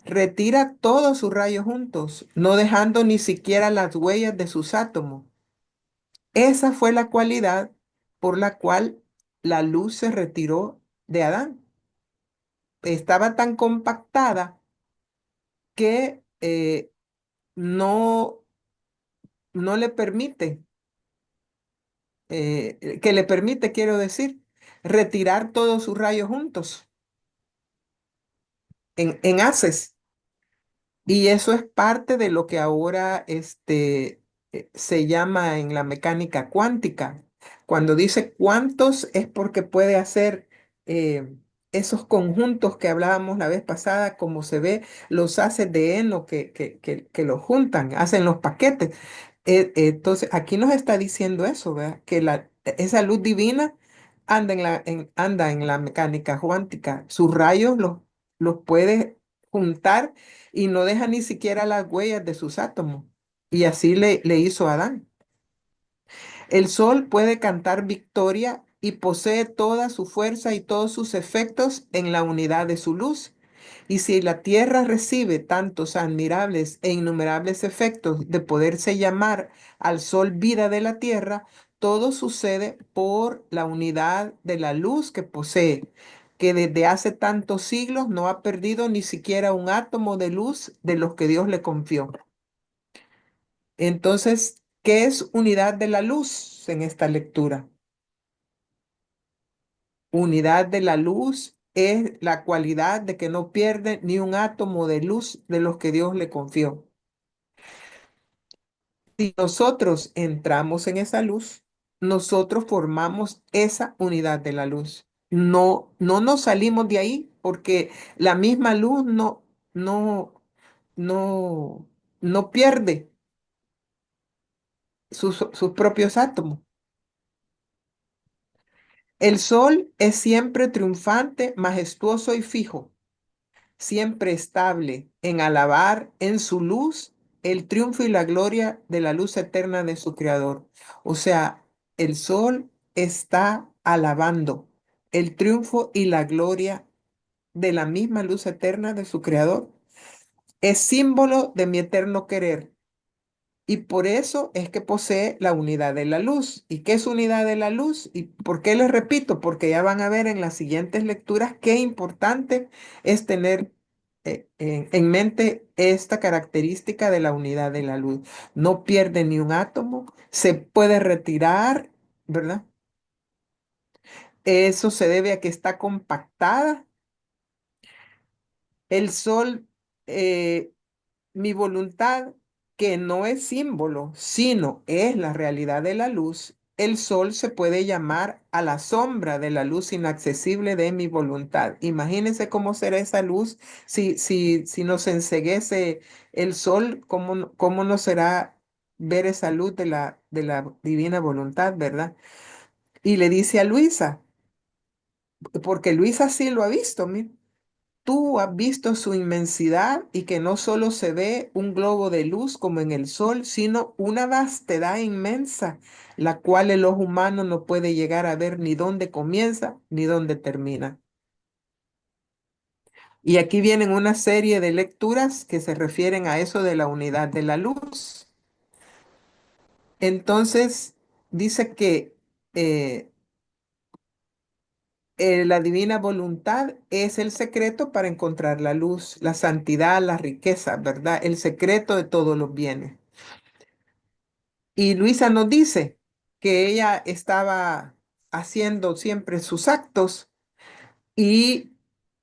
retira todos sus rayos juntos, no dejando ni siquiera las huellas de sus átomos. Esa fue la cualidad por la cual la luz se retiró de Adán. Estaba tan compactada que no, no le permite, que le permite, quiero decir, retirar todos sus rayos juntos en haces. Y eso es parte de lo que ahora se llama en la mecánica cuántica. Cuando dice cuántos es porque puede hacer eh, esos conjuntos que hablábamos la vez pasada, como se ve, los haces de heno que los juntan, hacen los paquetes. Entonces, aquí nos está diciendo eso, ¿verdad? Que esa luz divina anda en la mecánica cuántica. Sus rayos los puede juntar y no deja ni siquiera las huellas de sus átomos. Y así le hizo a Adán. El sol puede cantar victoria y posee toda su fuerza y todos sus efectos en la unidad de su luz. Y si la tierra recibe tantos admirables e innumerables efectos de poderse llamar al sol vida de la tierra, todo sucede por la unidad de la luz que posee, que desde hace tantos siglos no ha perdido ni siquiera un átomo de luz de los que Dios le confió. Entonces, ¿qué es unidad de la luz en esta lectura? Unidad de la luz es la cualidad de que no pierde ni un átomo de luz de los que Dios le confió. Si nosotros entramos en esa luz, nosotros formamos esa unidad de la luz. No, no nos salimos de ahí porque la misma luz no, no, no pierde sus propios átomos. El sol es siempre triunfante, majestuoso y fijo, siempre estable en alabar en su luz el triunfo y la gloria de la luz eterna de su creador. O sea, el sol está alabando el triunfo y la gloria de la misma luz eterna de su creador. Es símbolo de mi eterno querer. Y por eso es que posee la unidad de la luz. ¿Y qué es unidad de la luz? ¿Y por qué les repito? Porque ya van a ver en las siguientes lecturas qué importante es tener en mente esta característica de la unidad de la luz. No pierde ni un átomo, se puede retirar, ¿verdad? Eso se debe a que está compactada. El sol, mi voluntad, que no es símbolo, sino es la realidad de la luz, el sol se puede llamar a la sombra de la luz inaccesible de mi voluntad. Imagínense cómo será esa luz si nos enceguece el sol, cómo no será ver esa luz de la divina voluntad, ¿verdad? Y le dice a Luisa, porque Luisa sí lo ha visto, mira. Tú has visto su inmensidad y que no solo se ve un globo de luz como en el sol, sino una vastedad inmensa, la cual el ojo humano no puede llegar a ver ni dónde comienza ni dónde termina. Y aquí vienen una serie de lecturas que se refieren a eso de la unidad de la luz. Entonces, dice que eh, la divina voluntad es el secreto para encontrar la luz, la santidad, la riqueza, ¿verdad? El secreto de todos los bienes. Y Luisa nos dice que ella estaba haciendo siempre sus actos y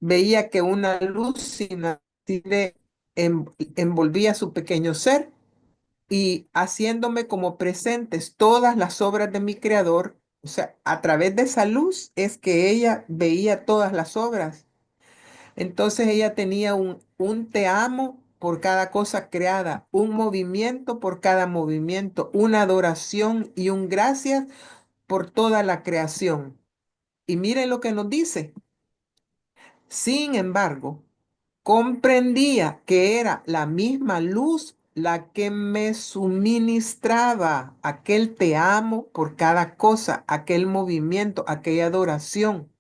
veía que una luz inaccesible envolvía su pequeño ser y haciéndome como presentes todas las obras de mi creador. O sea, a través de esa luz es que ella veía todas las obras. Entonces ella tenía un te amo por cada cosa creada, un movimiento por cada movimiento, una adoración y un gracias por toda la creación. Y miren lo que nos dice. Sin embargo, comprendía que era la misma luz la que me suministraba aquel te amo por cada cosa, aquel movimiento, aquella adoración.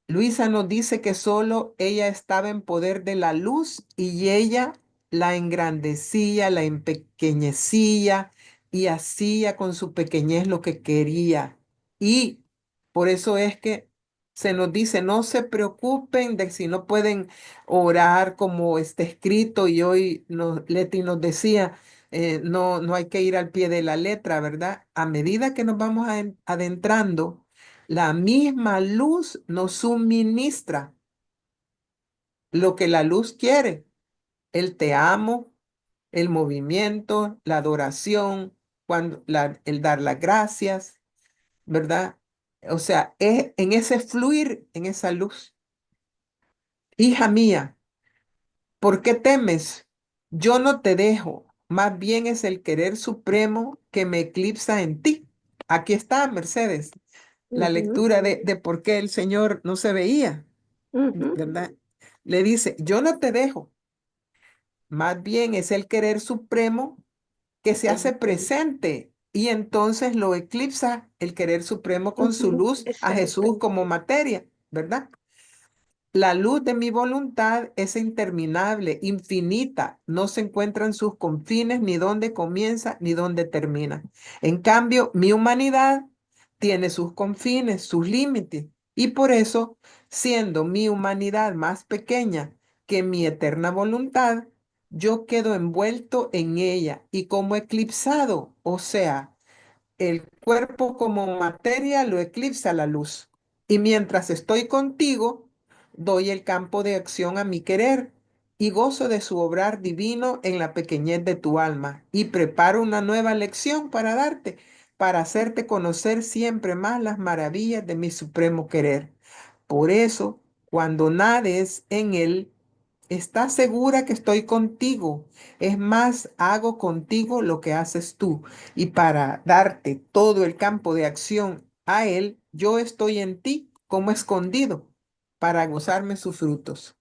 Luisa nos dice que solo ella estaba en poder de la luz y ella la engrandecía, la empequeñecía y hacía con su pequeñez lo que quería. Y por eso es que se nos dice, no se preocupen de si no pueden orar como está escrito. Y hoy Leti nos decía, no hay que ir al pie de la letra, ¿verdad? A medida que nos vamos adentrando, la misma luz nos suministra lo que la luz quiere, el te amo, el movimiento, la adoración, el dar las gracias, ¿verdad? O sea, es en ese fluir, en esa luz. Hija mía, ¿por qué temes? Yo no te dejo, más bien es el querer supremo que me eclipsa en ti. Aquí está, Mercedes, la Ujú, lectura de por qué el Señor no se veía. ujú. ¿Verdad? Le dice, yo no te dejo, más bien es el querer supremo que se hace presente y entonces lo eclipsa el querer supremo con su Ujú, luz a Jesús exacto. como materia, ¿verdad? La luz de mi voluntad es interminable, infinita, no se encuentra en sus confines, ni dónde comienza, ni dónde termina. En cambio, mi humanidad tiene sus confines, sus límites, y por eso, siendo mi humanidad más pequeña que mi eterna voluntad, yo quedo envuelto en ella y como eclipsado, o sea, el cuerpo como materia lo eclipsa la luz. Y mientras estoy contigo, doy el campo de acción a mi querer y gozo de su obrar divino en la pequeñez de tu alma. Y preparo una nueva lección para darte, para hacerte conocer siempre más las maravillas de mi supremo querer. Por eso, cuando nades en él, estás segura que estoy contigo. Es más, hago contigo lo que haces tú. Y para darte todo el campo de acción a Él, yo estoy en ti como escondido para gozarme sus frutos.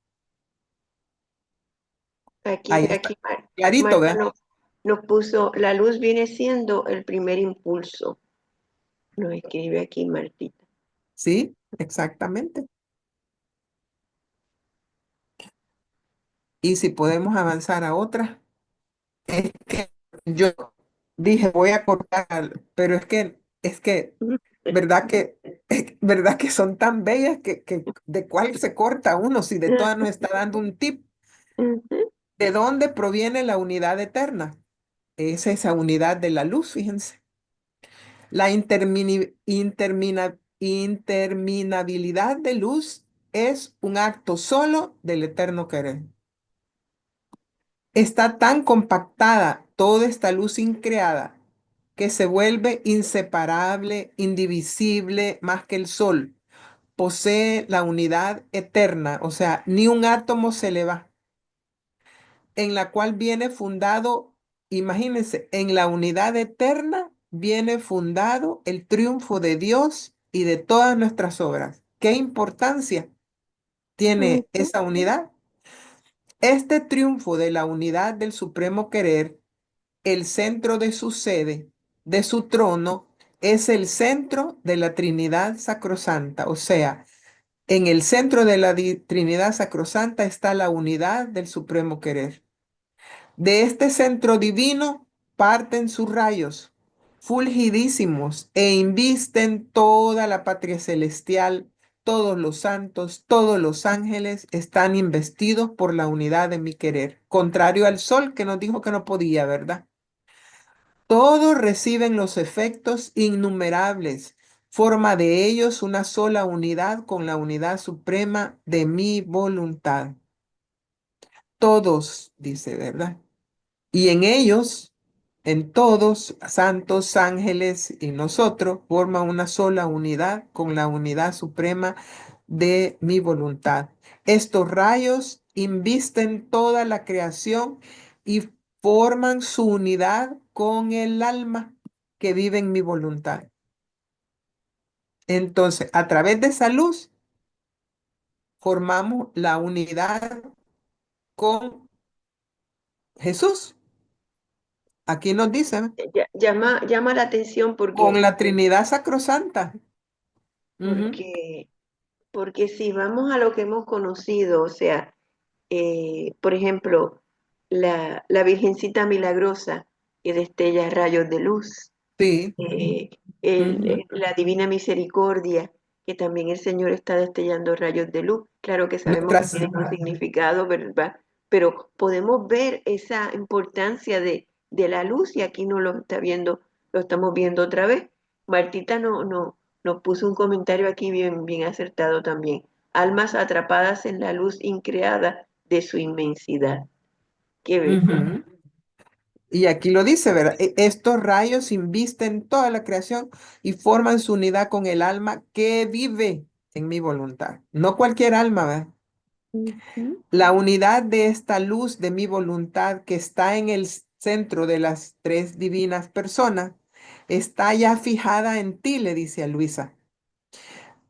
Aquí, Ahí está, aquí clarito, Marta ¿verdad? nos puso, la luz viene siendo el primer impulso. Nos escribe aquí Martita. Sí, exactamente. Y si podemos avanzar a otra, es que yo dije, voy a cortar, pero es que ¿Verdad que, verdad que son tan bellas que de cuál se corta uno si de todas nos está dando un tip? Ujú, ¿De dónde proviene la unidad eterna? Es esa unidad de la luz, fíjense. La interminabilidad de luz es un acto solo del eterno querer. Está tan compactada toda esta luz increada que se vuelve inseparable, indivisible, más que el sol. Posee la unidad eterna, o sea, ni un átomo se le va, en la cual viene fundado, imagínense, en la unidad eterna viene fundado el triunfo de Dios y de todas nuestras obras. ¿Qué importancia tiene ujú, esa unidad? Este triunfo de la unidad del supremo querer, el centro de su sede, de su trono, es el centro de la Trinidad Sacrosanta. O sea, en el centro de la Trinidad Sacrosanta está la unidad del supremo querer. De este centro divino parten sus rayos, fulgidísimos, e invisten toda la patria celestial. Todos los santos, todos los ángeles están investidos por la unidad de mi querer, contrario al sol que nos dijo que no podía, ¿verdad? Todos reciben los efectos innumerables, forma de ellos una sola unidad con la unidad suprema de mi voluntad. Todos, dice, ¿verdad? Y en ellos, en todos, santos, ángeles y nosotros, forma una sola unidad con la unidad suprema de mi voluntad. Estos rayos invisten toda la creación y forman su unidad con el alma que vive en mi voluntad. Entonces, a través de esa luz, formamos la unidad con Jesús. Aquí nos dicen, llama la atención con la Trinidad Sacrosanta. Ujú. porque, porque si vamos a lo que hemos conocido, o sea, por ejemplo, la Virgencita Milagrosa que destella rayos de luz, Sí. eh, Ujú. la Divina Misericordia, que también el Señor está destellando rayos de luz. Claro que sabemos que Nuestras, tienen un significado, ¿verdad? Pero podemos ver esa importancia de la luz y aquí no lo está viendo, lo estamos viendo otra vez. Martita nos puso un comentario aquí bien acertado también. Almas atrapadas en la luz increada de su inmensidad. Qué bello. ujú. Y aquí lo dice, ¿verdad? Estos rayos invisten toda la creación y forman su unidad con el alma que vive en mi voluntad. No cualquier alma, ¿verdad? Ujú, La unidad de esta luz de mi voluntad que está en el centro de las tres divinas personas está ya fijada en ti, le dice a Luisa.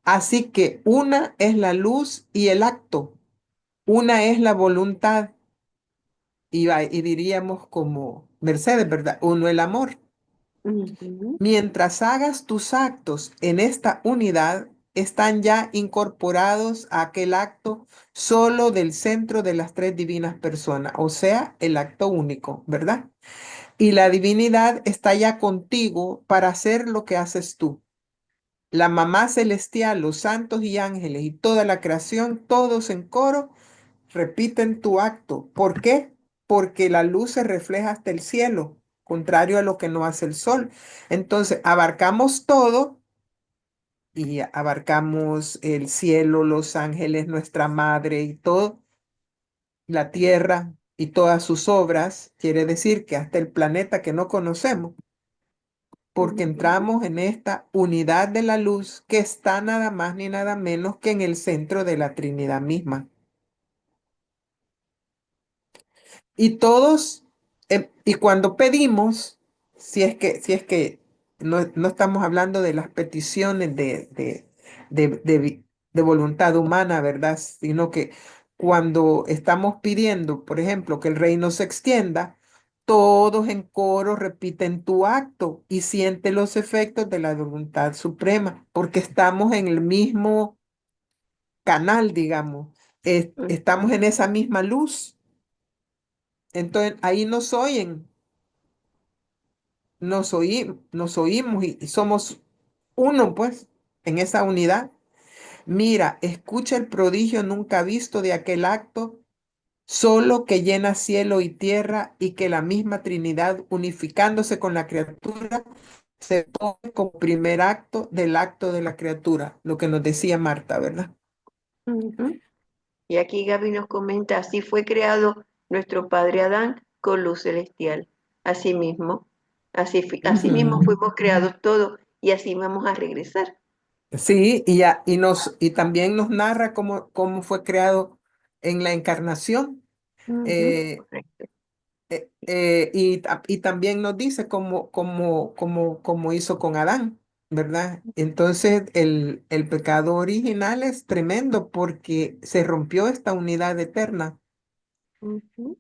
Así que una es la luz y el acto, una es la voluntad y diríamos como Mercedes, ¿verdad? Uno el amor. ujú, Mientras hagas tus actos en esta unidad, están ya incorporados a aquel acto solo del centro de las tres divinas personas, o sea, el acto único, ¿verdad? Y la divinidad está ya contigo para hacer lo que haces tú. La mamá celestial, los santos y ángeles y toda la creación, todos en coro, repiten tu acto. ¿Por qué? Porque la luz se refleja hasta el cielo, contrario a lo que no hace el sol. Entonces, abarcamos todo y abarcamos el cielo, los ángeles, nuestra madre y todo, la tierra y todas sus obras. Quiere decir que hasta el planeta que no conocemos, porque ujú. entramos en esta unidad de la luz que está nada más ni nada menos que en el centro de la Trinidad misma. Y todos, y cuando pedimos, si es que no estamos hablando de las peticiones de voluntad humana, ¿verdad? Sino que cuando estamos pidiendo, por ejemplo, que el reino se extienda, todos en coro repiten tu acto y siente los efectos de la voluntad suprema, porque estamos en el mismo canal, digamos, estamos en esa misma luz. Entonces ahí nos oyen, nos oímos y somos uno, pues, en esa unidad. Mira, escucha el prodigio nunca visto de aquel acto, solo que llena cielo y tierra y que la misma Trinidad, unificándose con la criatura, se pone como primer acto de la criatura, lo que nos decía Marta, ¿verdad? Ujú. Y aquí Gaby nos comenta, así fue creado nuestro padre Adán con luz celestial. Asimismo, así mismo Ujú. fuimos creados todos y así vamos a regresar. Sí, y también nos narra cómo fue creado en la encarnación. Ujú, eh, correcto. y también nos dice cómo hizo con Adán, ¿verdad? Entonces, el pecado original es tremendo porque se rompió esta unidad eterna. Ujú,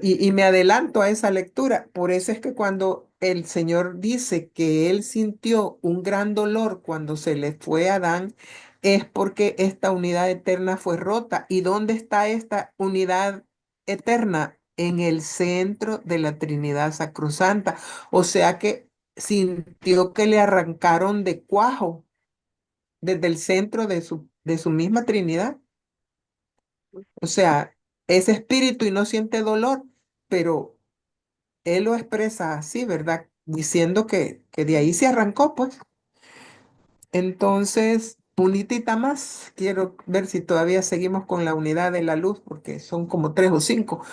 Y me adelanto a esa lectura. Por eso es que cuando el Señor dice que Él sintió un gran dolor cuando se le fue a Adán, es porque esta unidad eterna fue rota. ¿Y dónde está esta unidad eterna? En el centro de la Trinidad Sacrosanta. O sea que sintió que le arrancaron de cuajo desde el centro de su misma Trinidad. O sea, es espíritu y no siente dolor, pero él lo expresa así, ¿verdad? Diciendo que de ahí se arrancó, pues. Entonces, unitita más. Quiero ver si todavía seguimos con la unidad de la luz, porque son como tres o cinco.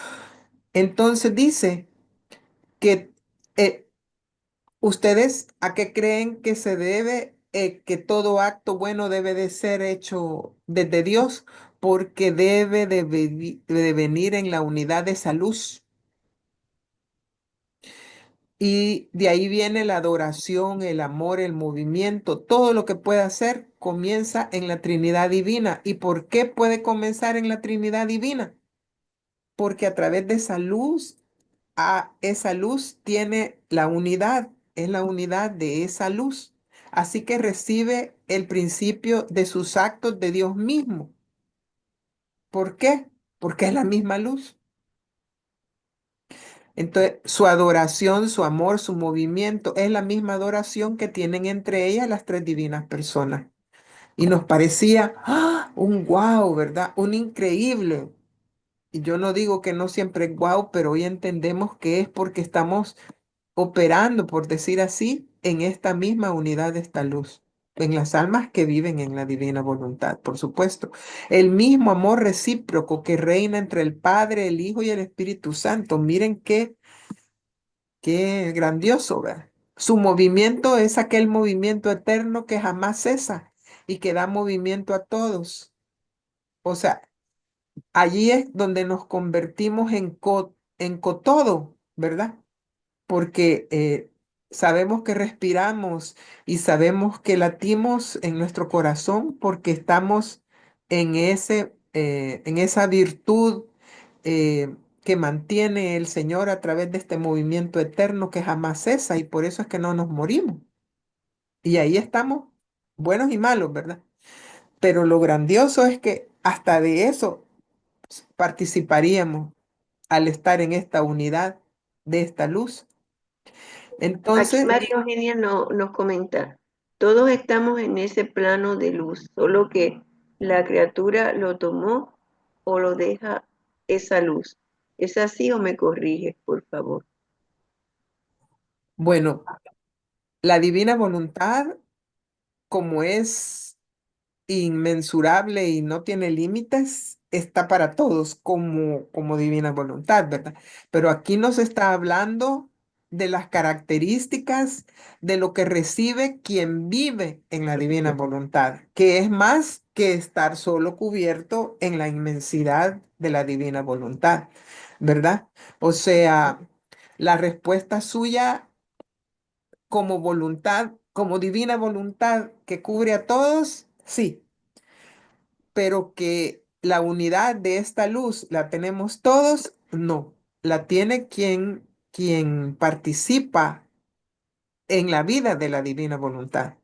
Entonces dice que ustedes a qué creen que se debe, que todo acto bueno debe de ser hecho desde Dios, porque debe de venir en la unidad de esa luz. Y de ahí viene la adoración, el amor, el movimiento, todo lo que puede hacer comienza en la Trinidad Divina. ¿Y por qué puede comenzar en la Trinidad Divina? Porque a través de esa luz tiene la unidad, es la unidad de esa luz. Así que recibe el principio de sus actos de Dios mismo. ¿Por qué? Porque es la misma luz. Entonces, su adoración, su amor, su movimiento es la misma adoración que tienen entre ellas las tres divinas personas. Y nos parecía un wow, ¿verdad? Un increíble. Y yo no digo que no siempre es wow, pero hoy entendemos que es porque estamos operando, por decir así, en esta misma unidad de esta luz, en las almas que viven en la divina voluntad, por supuesto. El mismo amor recíproco que reina entre el Padre, el Hijo y el Espíritu Santo. Miren qué grandioso, ¿verdad? Su movimiento es aquel movimiento eterno que jamás cesa y que da movimiento a todos. O sea, allí es donde nos convertimos en cotodo, ¿verdad? Porque sabemos que respiramos y sabemos que latimos en nuestro corazón porque estamos en esa virtud que mantiene el Señor a través de este movimiento eterno que jamás cesa y por eso es que no nos morimos. Y ahí estamos, buenos y malos, ¿verdad? Pero lo grandioso es que hasta de eso participaríamos al estar en esta unidad de esta luz. Aquí Entonces, María Eugenia nos comenta, todos estamos en ese plano de luz, solo que la criatura lo tomó o lo deja esa luz. ¿Es así o me corriges, por favor? bueno, la divina voluntad, como es inmensurable y no tiene límites, está para todos como divina voluntad, ¿verdad? Pero aquí nos está hablando de las características de lo que recibe quien vive en la divina voluntad, que es más que estar solo cubierto en la inmensidad de la divina voluntad, ¿verdad? O sea, la respuesta suya como voluntad, como divina voluntad que cubre a todos, sí, pero que la unidad de esta luz la tenemos todos, no, la tiene quien participa en la vida de la divina voluntad.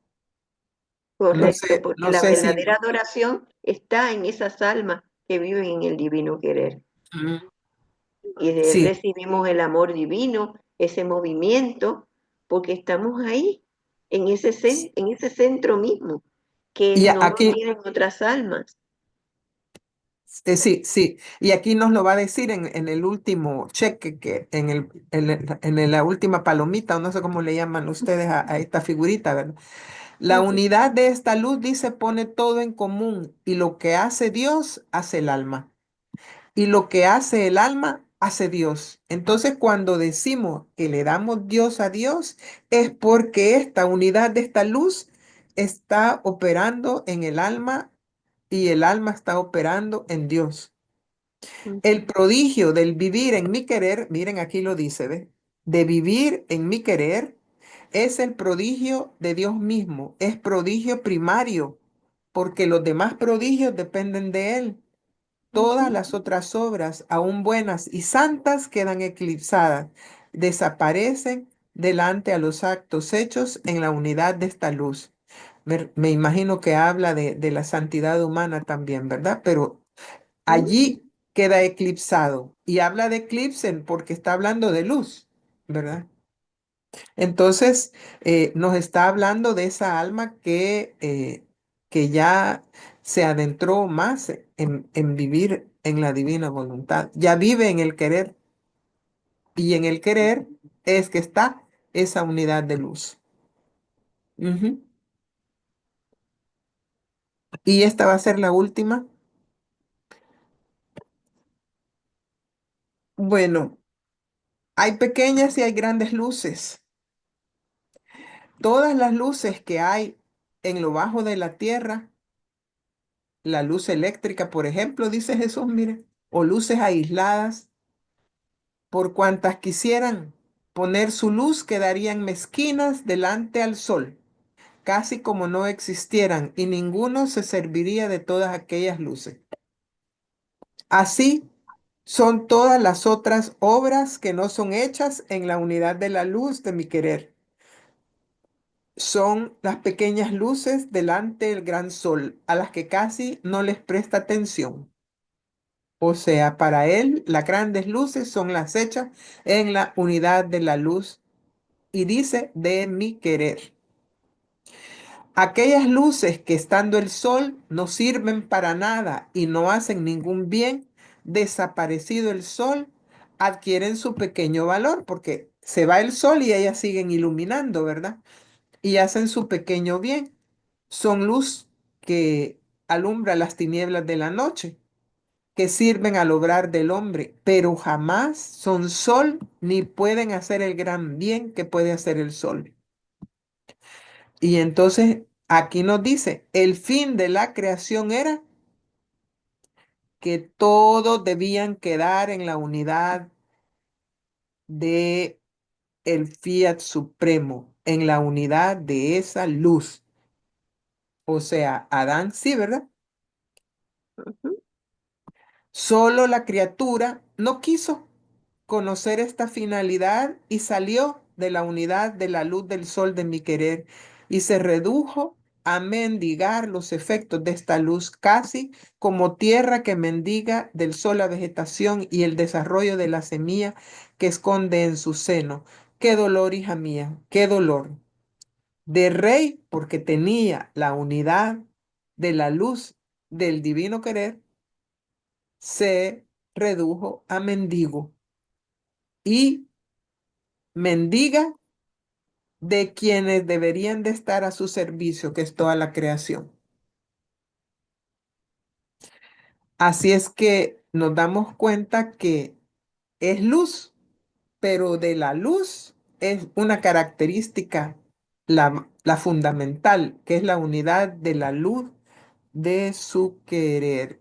No Correcto, sé, porque no la sé si... verdadera adoración está en esas almas que viven en el divino querer. Mm, Y de él sí, recibimos el amor divino, ese movimiento, porque estamos ahí. en ese centro mismo, que Y no lo aquí, tienen otras almas. sí, sí, y aquí nos lo va a decir en el último cheque, que la última palomita, o no sé cómo le llaman ustedes a esta figurita, ¿verdad? La Ujú, unidad de esta luz, dice, pone todo en común, y lo que hace Dios, hace el alma. Y lo que hace el alma, hace Dios. Entonces, cuando decimos que le damos Dios a Dios, es porque esta unidad de esta luz está operando en el alma y el alma está operando en Dios. ujú, El prodigio del vivir en mi querer, miren aquí lo dice, ¿ve? De vivir en mi querer es el prodigio de Dios mismo, es prodigio primario, porque los demás prodigios dependen de Él. Todas ujú, las otras obras, aun buenas y santas, quedan eclipsadas, desaparecen delante a los actos hechos en la unidad de esta luz. Me imagino que habla de la santidad humana también, ¿verdad? Pero ujú, allí queda eclipsado y habla de eclipse porque está hablando de luz, ¿verdad? Entonces, nos está hablando de esa alma que ya se adentró más en vivir en la divina voluntad. Ya vive en el querer y en el querer es que está esa unidad de luz. Ujú. Y esta va a ser la última. Bueno, hay pequeñas y hay grandes luces. Todas las luces que hay en lo bajo de la tierra, la luz eléctrica, por ejemplo, dice Jesús, mire, o luces aisladas, por cuantas quisieran poner su luz, quedarían mezquinas delante al sol, casi como no existieran, y ninguno se serviría de todas aquellas luces. Así son todas las otras obras que no son hechas en la unidad de la luz de mi querer. Son las pequeñas luces delante del gran sol, a las que casi no les presta atención. O sea, para él, las grandes luces son las hechas en la unidad de la luz y dice de mi querer. Aquellas luces que estando el sol no sirven para nada y no hacen ningún bien, desaparecido el sol, adquieren su pequeño valor porque se va el sol y ellas siguen iluminando, ¿verdad? Y hacen su pequeño bien. Son luz que alumbra las tinieblas de la noche, que sirven al obrar del hombre, pero jamás son sol ni pueden hacer el gran bien que puede hacer el sol. Y entonces aquí nos dice, el fin de la creación era que todos debían quedar en la unidad de el fiat supremo, en la unidad de esa luz. O sea, Adán sí, ¿verdad? ujú. Solo la criatura no quiso conocer esta finalidad y salió de la unidad de la luz del sol de mi querer y se redujo a mendigar los efectos de esta luz, casi como tierra que mendiga del sol la vegetación y el desarrollo de la semilla que esconde en su seno. Qué dolor, hija mía, qué dolor. De rey, porque tenía la unidad de la luz del divino querer, se redujo a mendigo y mendiga de quienes deberían de estar a su servicio, que es toda la creación. Así es que nos damos cuenta que es luz, pero de la luz es una característica, la fundamental, que es la unidad de la luz de su querer.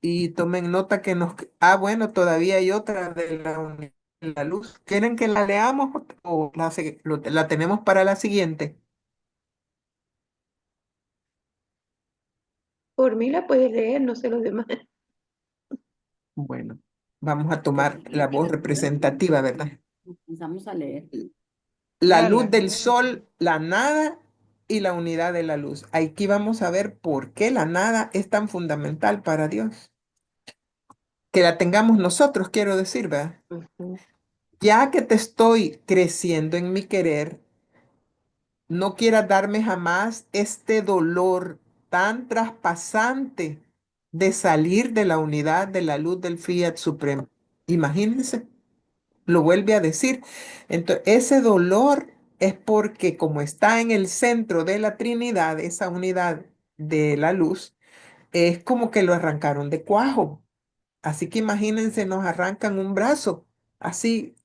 Y tomen nota que bueno, todavía hay otra de la luz. ¿Quieren que la leamos o la tenemos para la siguiente? Por mí la puedes leer, no sé los demás. Bueno, vamos a tomar la voz representativa, ¿verdad? Empezamos a leer. La luz Léala. del sol, la nada y la unidad de la luz. Aquí vamos a ver por qué la nada es tan fundamental para Dios. Que la tengamos nosotros, quiero decir, ¿verdad? Ujú, Ya que te estoy creciendo en mi querer, no quieras darme jamás este dolor tan traspasante de salir de la unidad de la luz del Fiat Supremo. Imagínense, lo vuelve a decir. Entonces, ese dolor es porque como está en el centro de la Trinidad, esa unidad de la luz, es como que lo arrancaron de cuajo. Así que imagínense, nos arrancan un brazo, así,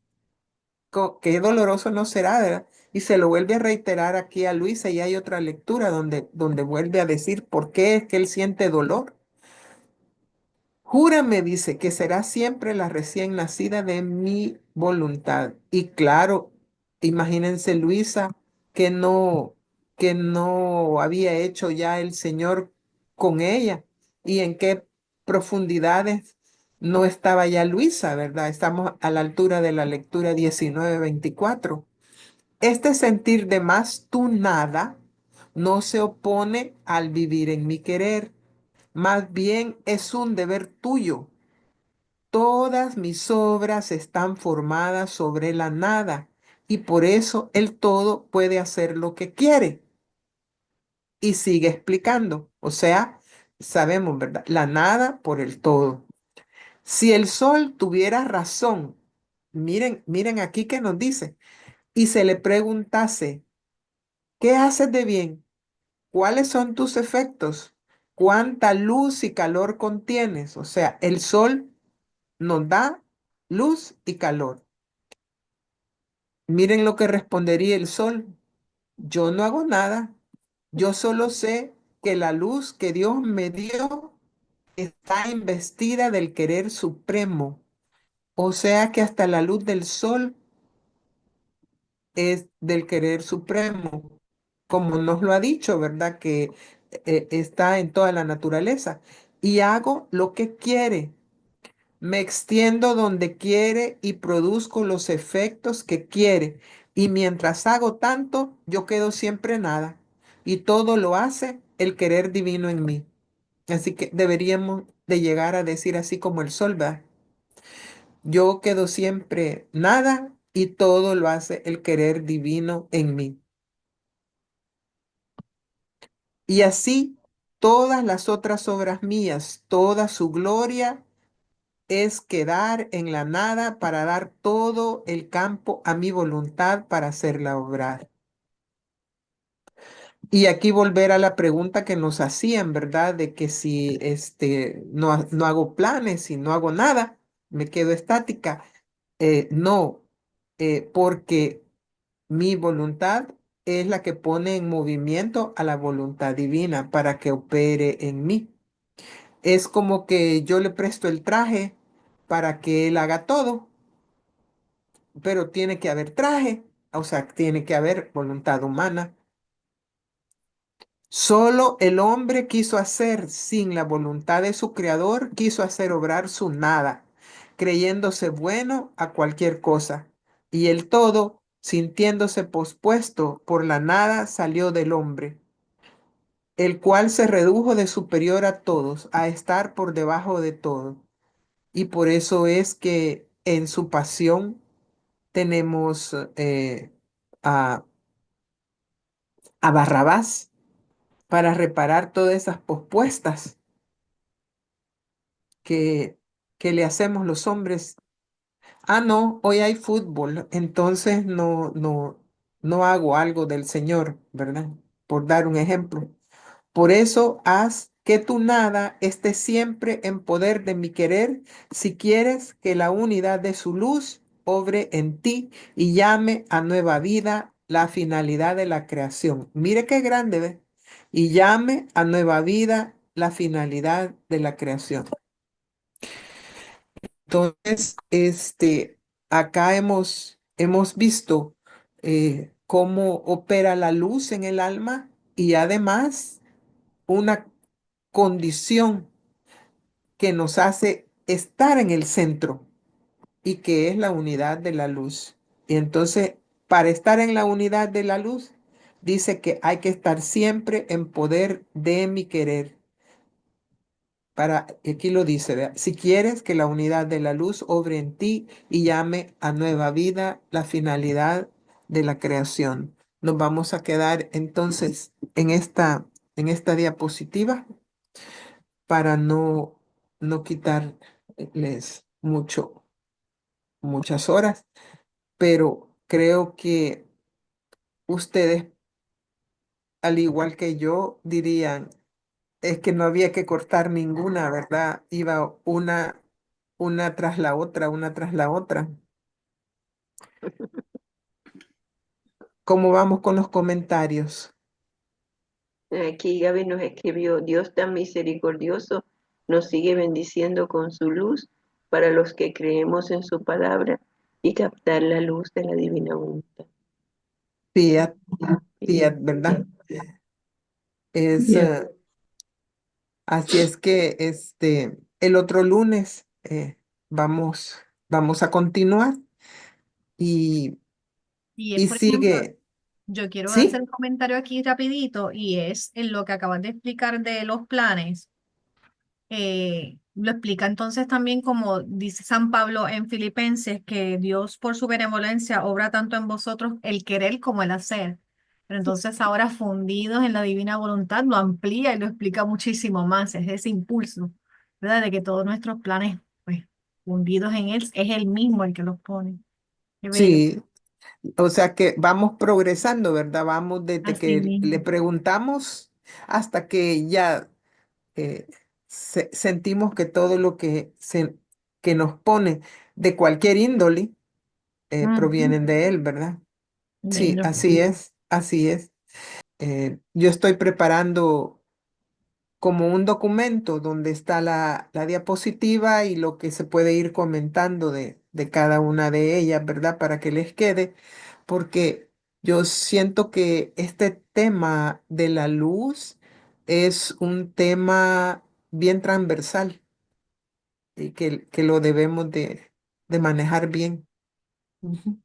qué doloroso no será, ¿verdad? Y se lo vuelve a reiterar aquí a Luisa y hay otra lectura donde vuelve a decir por qué es que él siente dolor. Júrame, dice, que será siempre la recién nacida de mi voluntad. Y claro, imagínense Luisa que no había hecho ya el Señor con ella y en qué profundidades no estaba ya Luisa, ¿verdad? Estamos a la altura de la lectura 19:24. Este sentir de más tú nada no se opone al vivir en mi querer, más bien es un deber tuyo. Todas mis obras están formadas sobre la nada y por eso el todo puede hacer lo que quiere. Y sigue explicando. O sea, sabemos, ¿verdad? La nada por el todo. Si el sol tuviera razón, miren aquí que nos dice, y se le preguntase, ¿qué haces de bien? ¿Cuáles son tus efectos? ¿Cuánta luz y calor contienes? O sea, el sol nos da luz y calor. Miren lo que respondería el sol. Yo no hago nada. Yo solo sé que la luz que Dios me dio está investida del querer supremo. O sea que hasta la luz del sol es del querer supremo, como nos lo ha dicho, ¿verdad? Que está en toda la naturaleza. Y hago lo que quiere. Me extiendo donde quiere y produzco los efectos que quiere. Y mientras hago tanto, yo quedo siempre nada. Y todo lo hace el querer divino en mí. Así que deberíamos de llegar a decir así como el sol, ¿verdad? Yo quedo siempre nada y todo lo hace el querer divino en mí. Y así todas las otras obras mías, toda su gloria es quedar en la nada para dar todo el campo a mi voluntad para hacerla obrar. Y aquí volver a la pregunta que nos hacían, ¿verdad? De que si no hago planes, y no hago nada, me quedo estática. No, porque mi voluntad es la que pone en movimiento a la voluntad divina para que opere en mí. Es como que yo le presto el traje para que él haga todo, pero tiene que haber traje, o sea, tiene que haber voluntad humana. Solo el hombre quiso hacer sin la voluntad de su creador, quiso hacer obrar su nada, creyéndose bueno a cualquier cosa. Y el todo, sintiéndose pospuesto por la nada, salió del hombre, el cual se redujo de superior a todos, a estar por debajo de todo. Y por eso es que en su pasión tenemos a, a Barrabás para reparar todas esas pospuestas que, que le hacemos los hombres. Ah, no, hoy hay fútbol, entonces no hago algo del Señor, ¿verdad? Por dar un ejemplo. Por eso haz que tu nada esté siempre en poder de mi querer, si quieres que la unidad de su luz obre en ti y llame a nueva vida la finalidad de la creación. Mire qué grande, ¿ve? Y llame a nueva vida la finalidad de la creación. Entonces, acá hemos visto cómo opera la luz en el alma y además una condición que nos hace estar en el centro y que es la unidad de la luz. Y entonces, para estar en la unidad de la luz, dice que hay que estar siempre en poder de mi querer. Aquí lo dice, vea, si quieres que la unidad de la luz obre en ti y llame a nueva vida la finalidad de la creación. Nos vamos a quedar entonces en esta diapositiva para no quitarles muchas horas, pero creo que ustedes, al igual que yo, dirían, es que no había que cortar ninguna, ¿verdad? Iba una tras la otra, una tras la otra. ¿Cómo vamos con los comentarios? Aquí Gaby nos escribió, Dios tan misericordioso nos sigue bendiciendo con su luz para los que creemos en su palabra y captar la luz de la divina voluntad. Sí, sí, Bien. ¿verdad? Es, Bien. así es que el otro lunes vamos a continuar y, Y y por ejemplo, sigue, yo quiero hacer ¿sí? un comentario aquí rapidito y es en lo que acabas de explicar de los planes. Lo explica entonces también como dice San Pablo en Filipenses, que Dios por su benevolencia obra tanto en vosotros el querer como el hacer. Pero entonces ahora fundidos en la divina voluntad lo amplía y lo explica muchísimo más, es ese impulso, ¿verdad? De que todos nuestros planes, pues, fundidos en Él, es Él mismo el que los pone. Qué bello. Sí, o sea que vamos progresando, ¿verdad? Vamos desde Así que le mismo. preguntamos hasta que ya sentimos que todo lo que nos pone de cualquier índole Ujú. provienen de él, ¿verdad? Sí, Bueno, así es, así es. Yo estoy preparando como un documento donde está la diapositiva y lo que se puede ir comentando de cada una de ellas, ¿verdad? Para que les quede, porque yo siento que este tema de la luz es un tema bien transversal y que lo debemos de manejar bien. Ujú.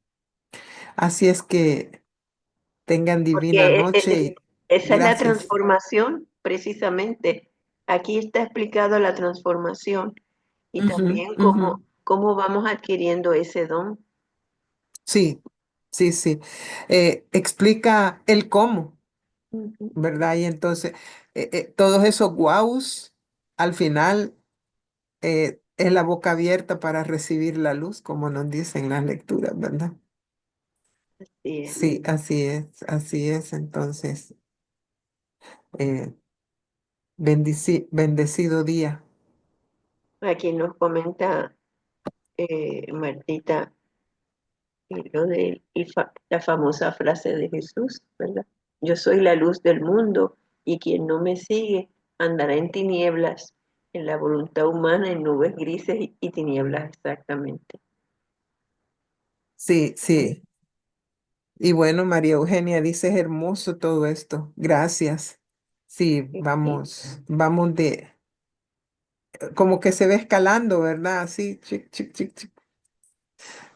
Así es que tengan divina Porque noche y esa es la gracias. transformación, precisamente. Aquí está explicado la transformación y Ujú, también ujú. cómo vamos adquiriendo ese don. Sí, sí, sí. Explica el cómo, Ujú. ¿verdad? Y entonces, todos esos guaus, al final, es la boca abierta para recibir la luz, como nos dicen las lecturas, ¿verdad? Así es. Sí, así es, así es. Entonces, eh, bendecido día. Aquí nos comenta Martita lo de la famosa frase de Jesús, ¿verdad? Yo soy la luz del mundo y quien no me sigue andará en tinieblas, en la voluntad humana, en nubes grises y tinieblas exactamente. Sí, sí. Y bueno, María Eugenia dice, es hermoso todo esto. Gracias. Sí, Sí, vamos como que se ve escalando, ¿verdad? Así, chic, chic, chic, chic,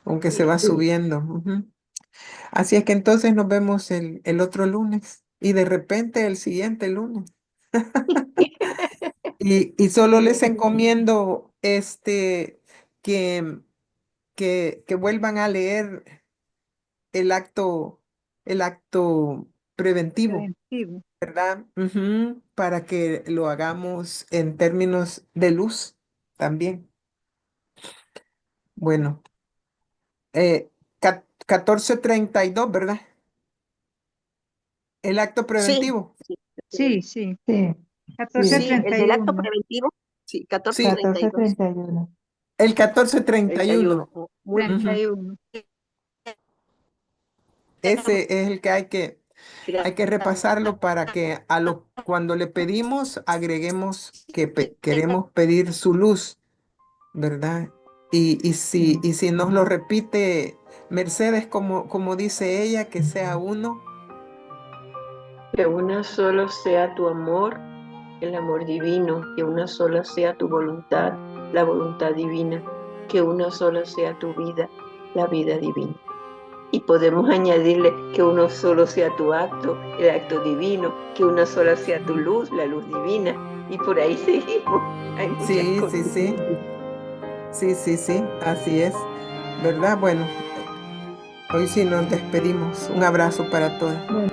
aunque se sí. va subiendo. Ujú. Así es que entonces nos vemos el otro lunes y de repente el siguiente lunes. Y solo les encomiendo que, que vuelvan a leer el acto, el acto preventivo, Preventivo. ¿verdad? Ujú. Para que lo hagamos en términos de luz también. Bueno, 14:32, ¿verdad? El acto Sí, preventivo. sí, Sí, sí. sí, catorce sí, sí, treinta el y del acto uno preventivo, sí, Sí, 14:32, 14:31. el 14:31. 31. Muy treinta Ujú. y uno Ese es el que hay que bien. repasarlo para que cuando le pedimos, agreguemos que queremos pedir su luz, ¿verdad? Sí. Y si nos lo repite Mercedes, como dice ella, que sea uno. Que una solo sea tu amor, el amor divino, que una sola sea tu voluntad, la voluntad divina, que una sola sea tu vida, la vida divina. Y podemos añadirle que uno solo sea tu acto, el acto divino, que una sola sea tu luz, la luz divina. Y por ahí seguimos. Hay muchas Sí, sí, cosas. sí, sí, sí, sí, así es, ¿verdad? Bueno, Hoy sí nos despedimos. Un abrazo para todas. Bueno.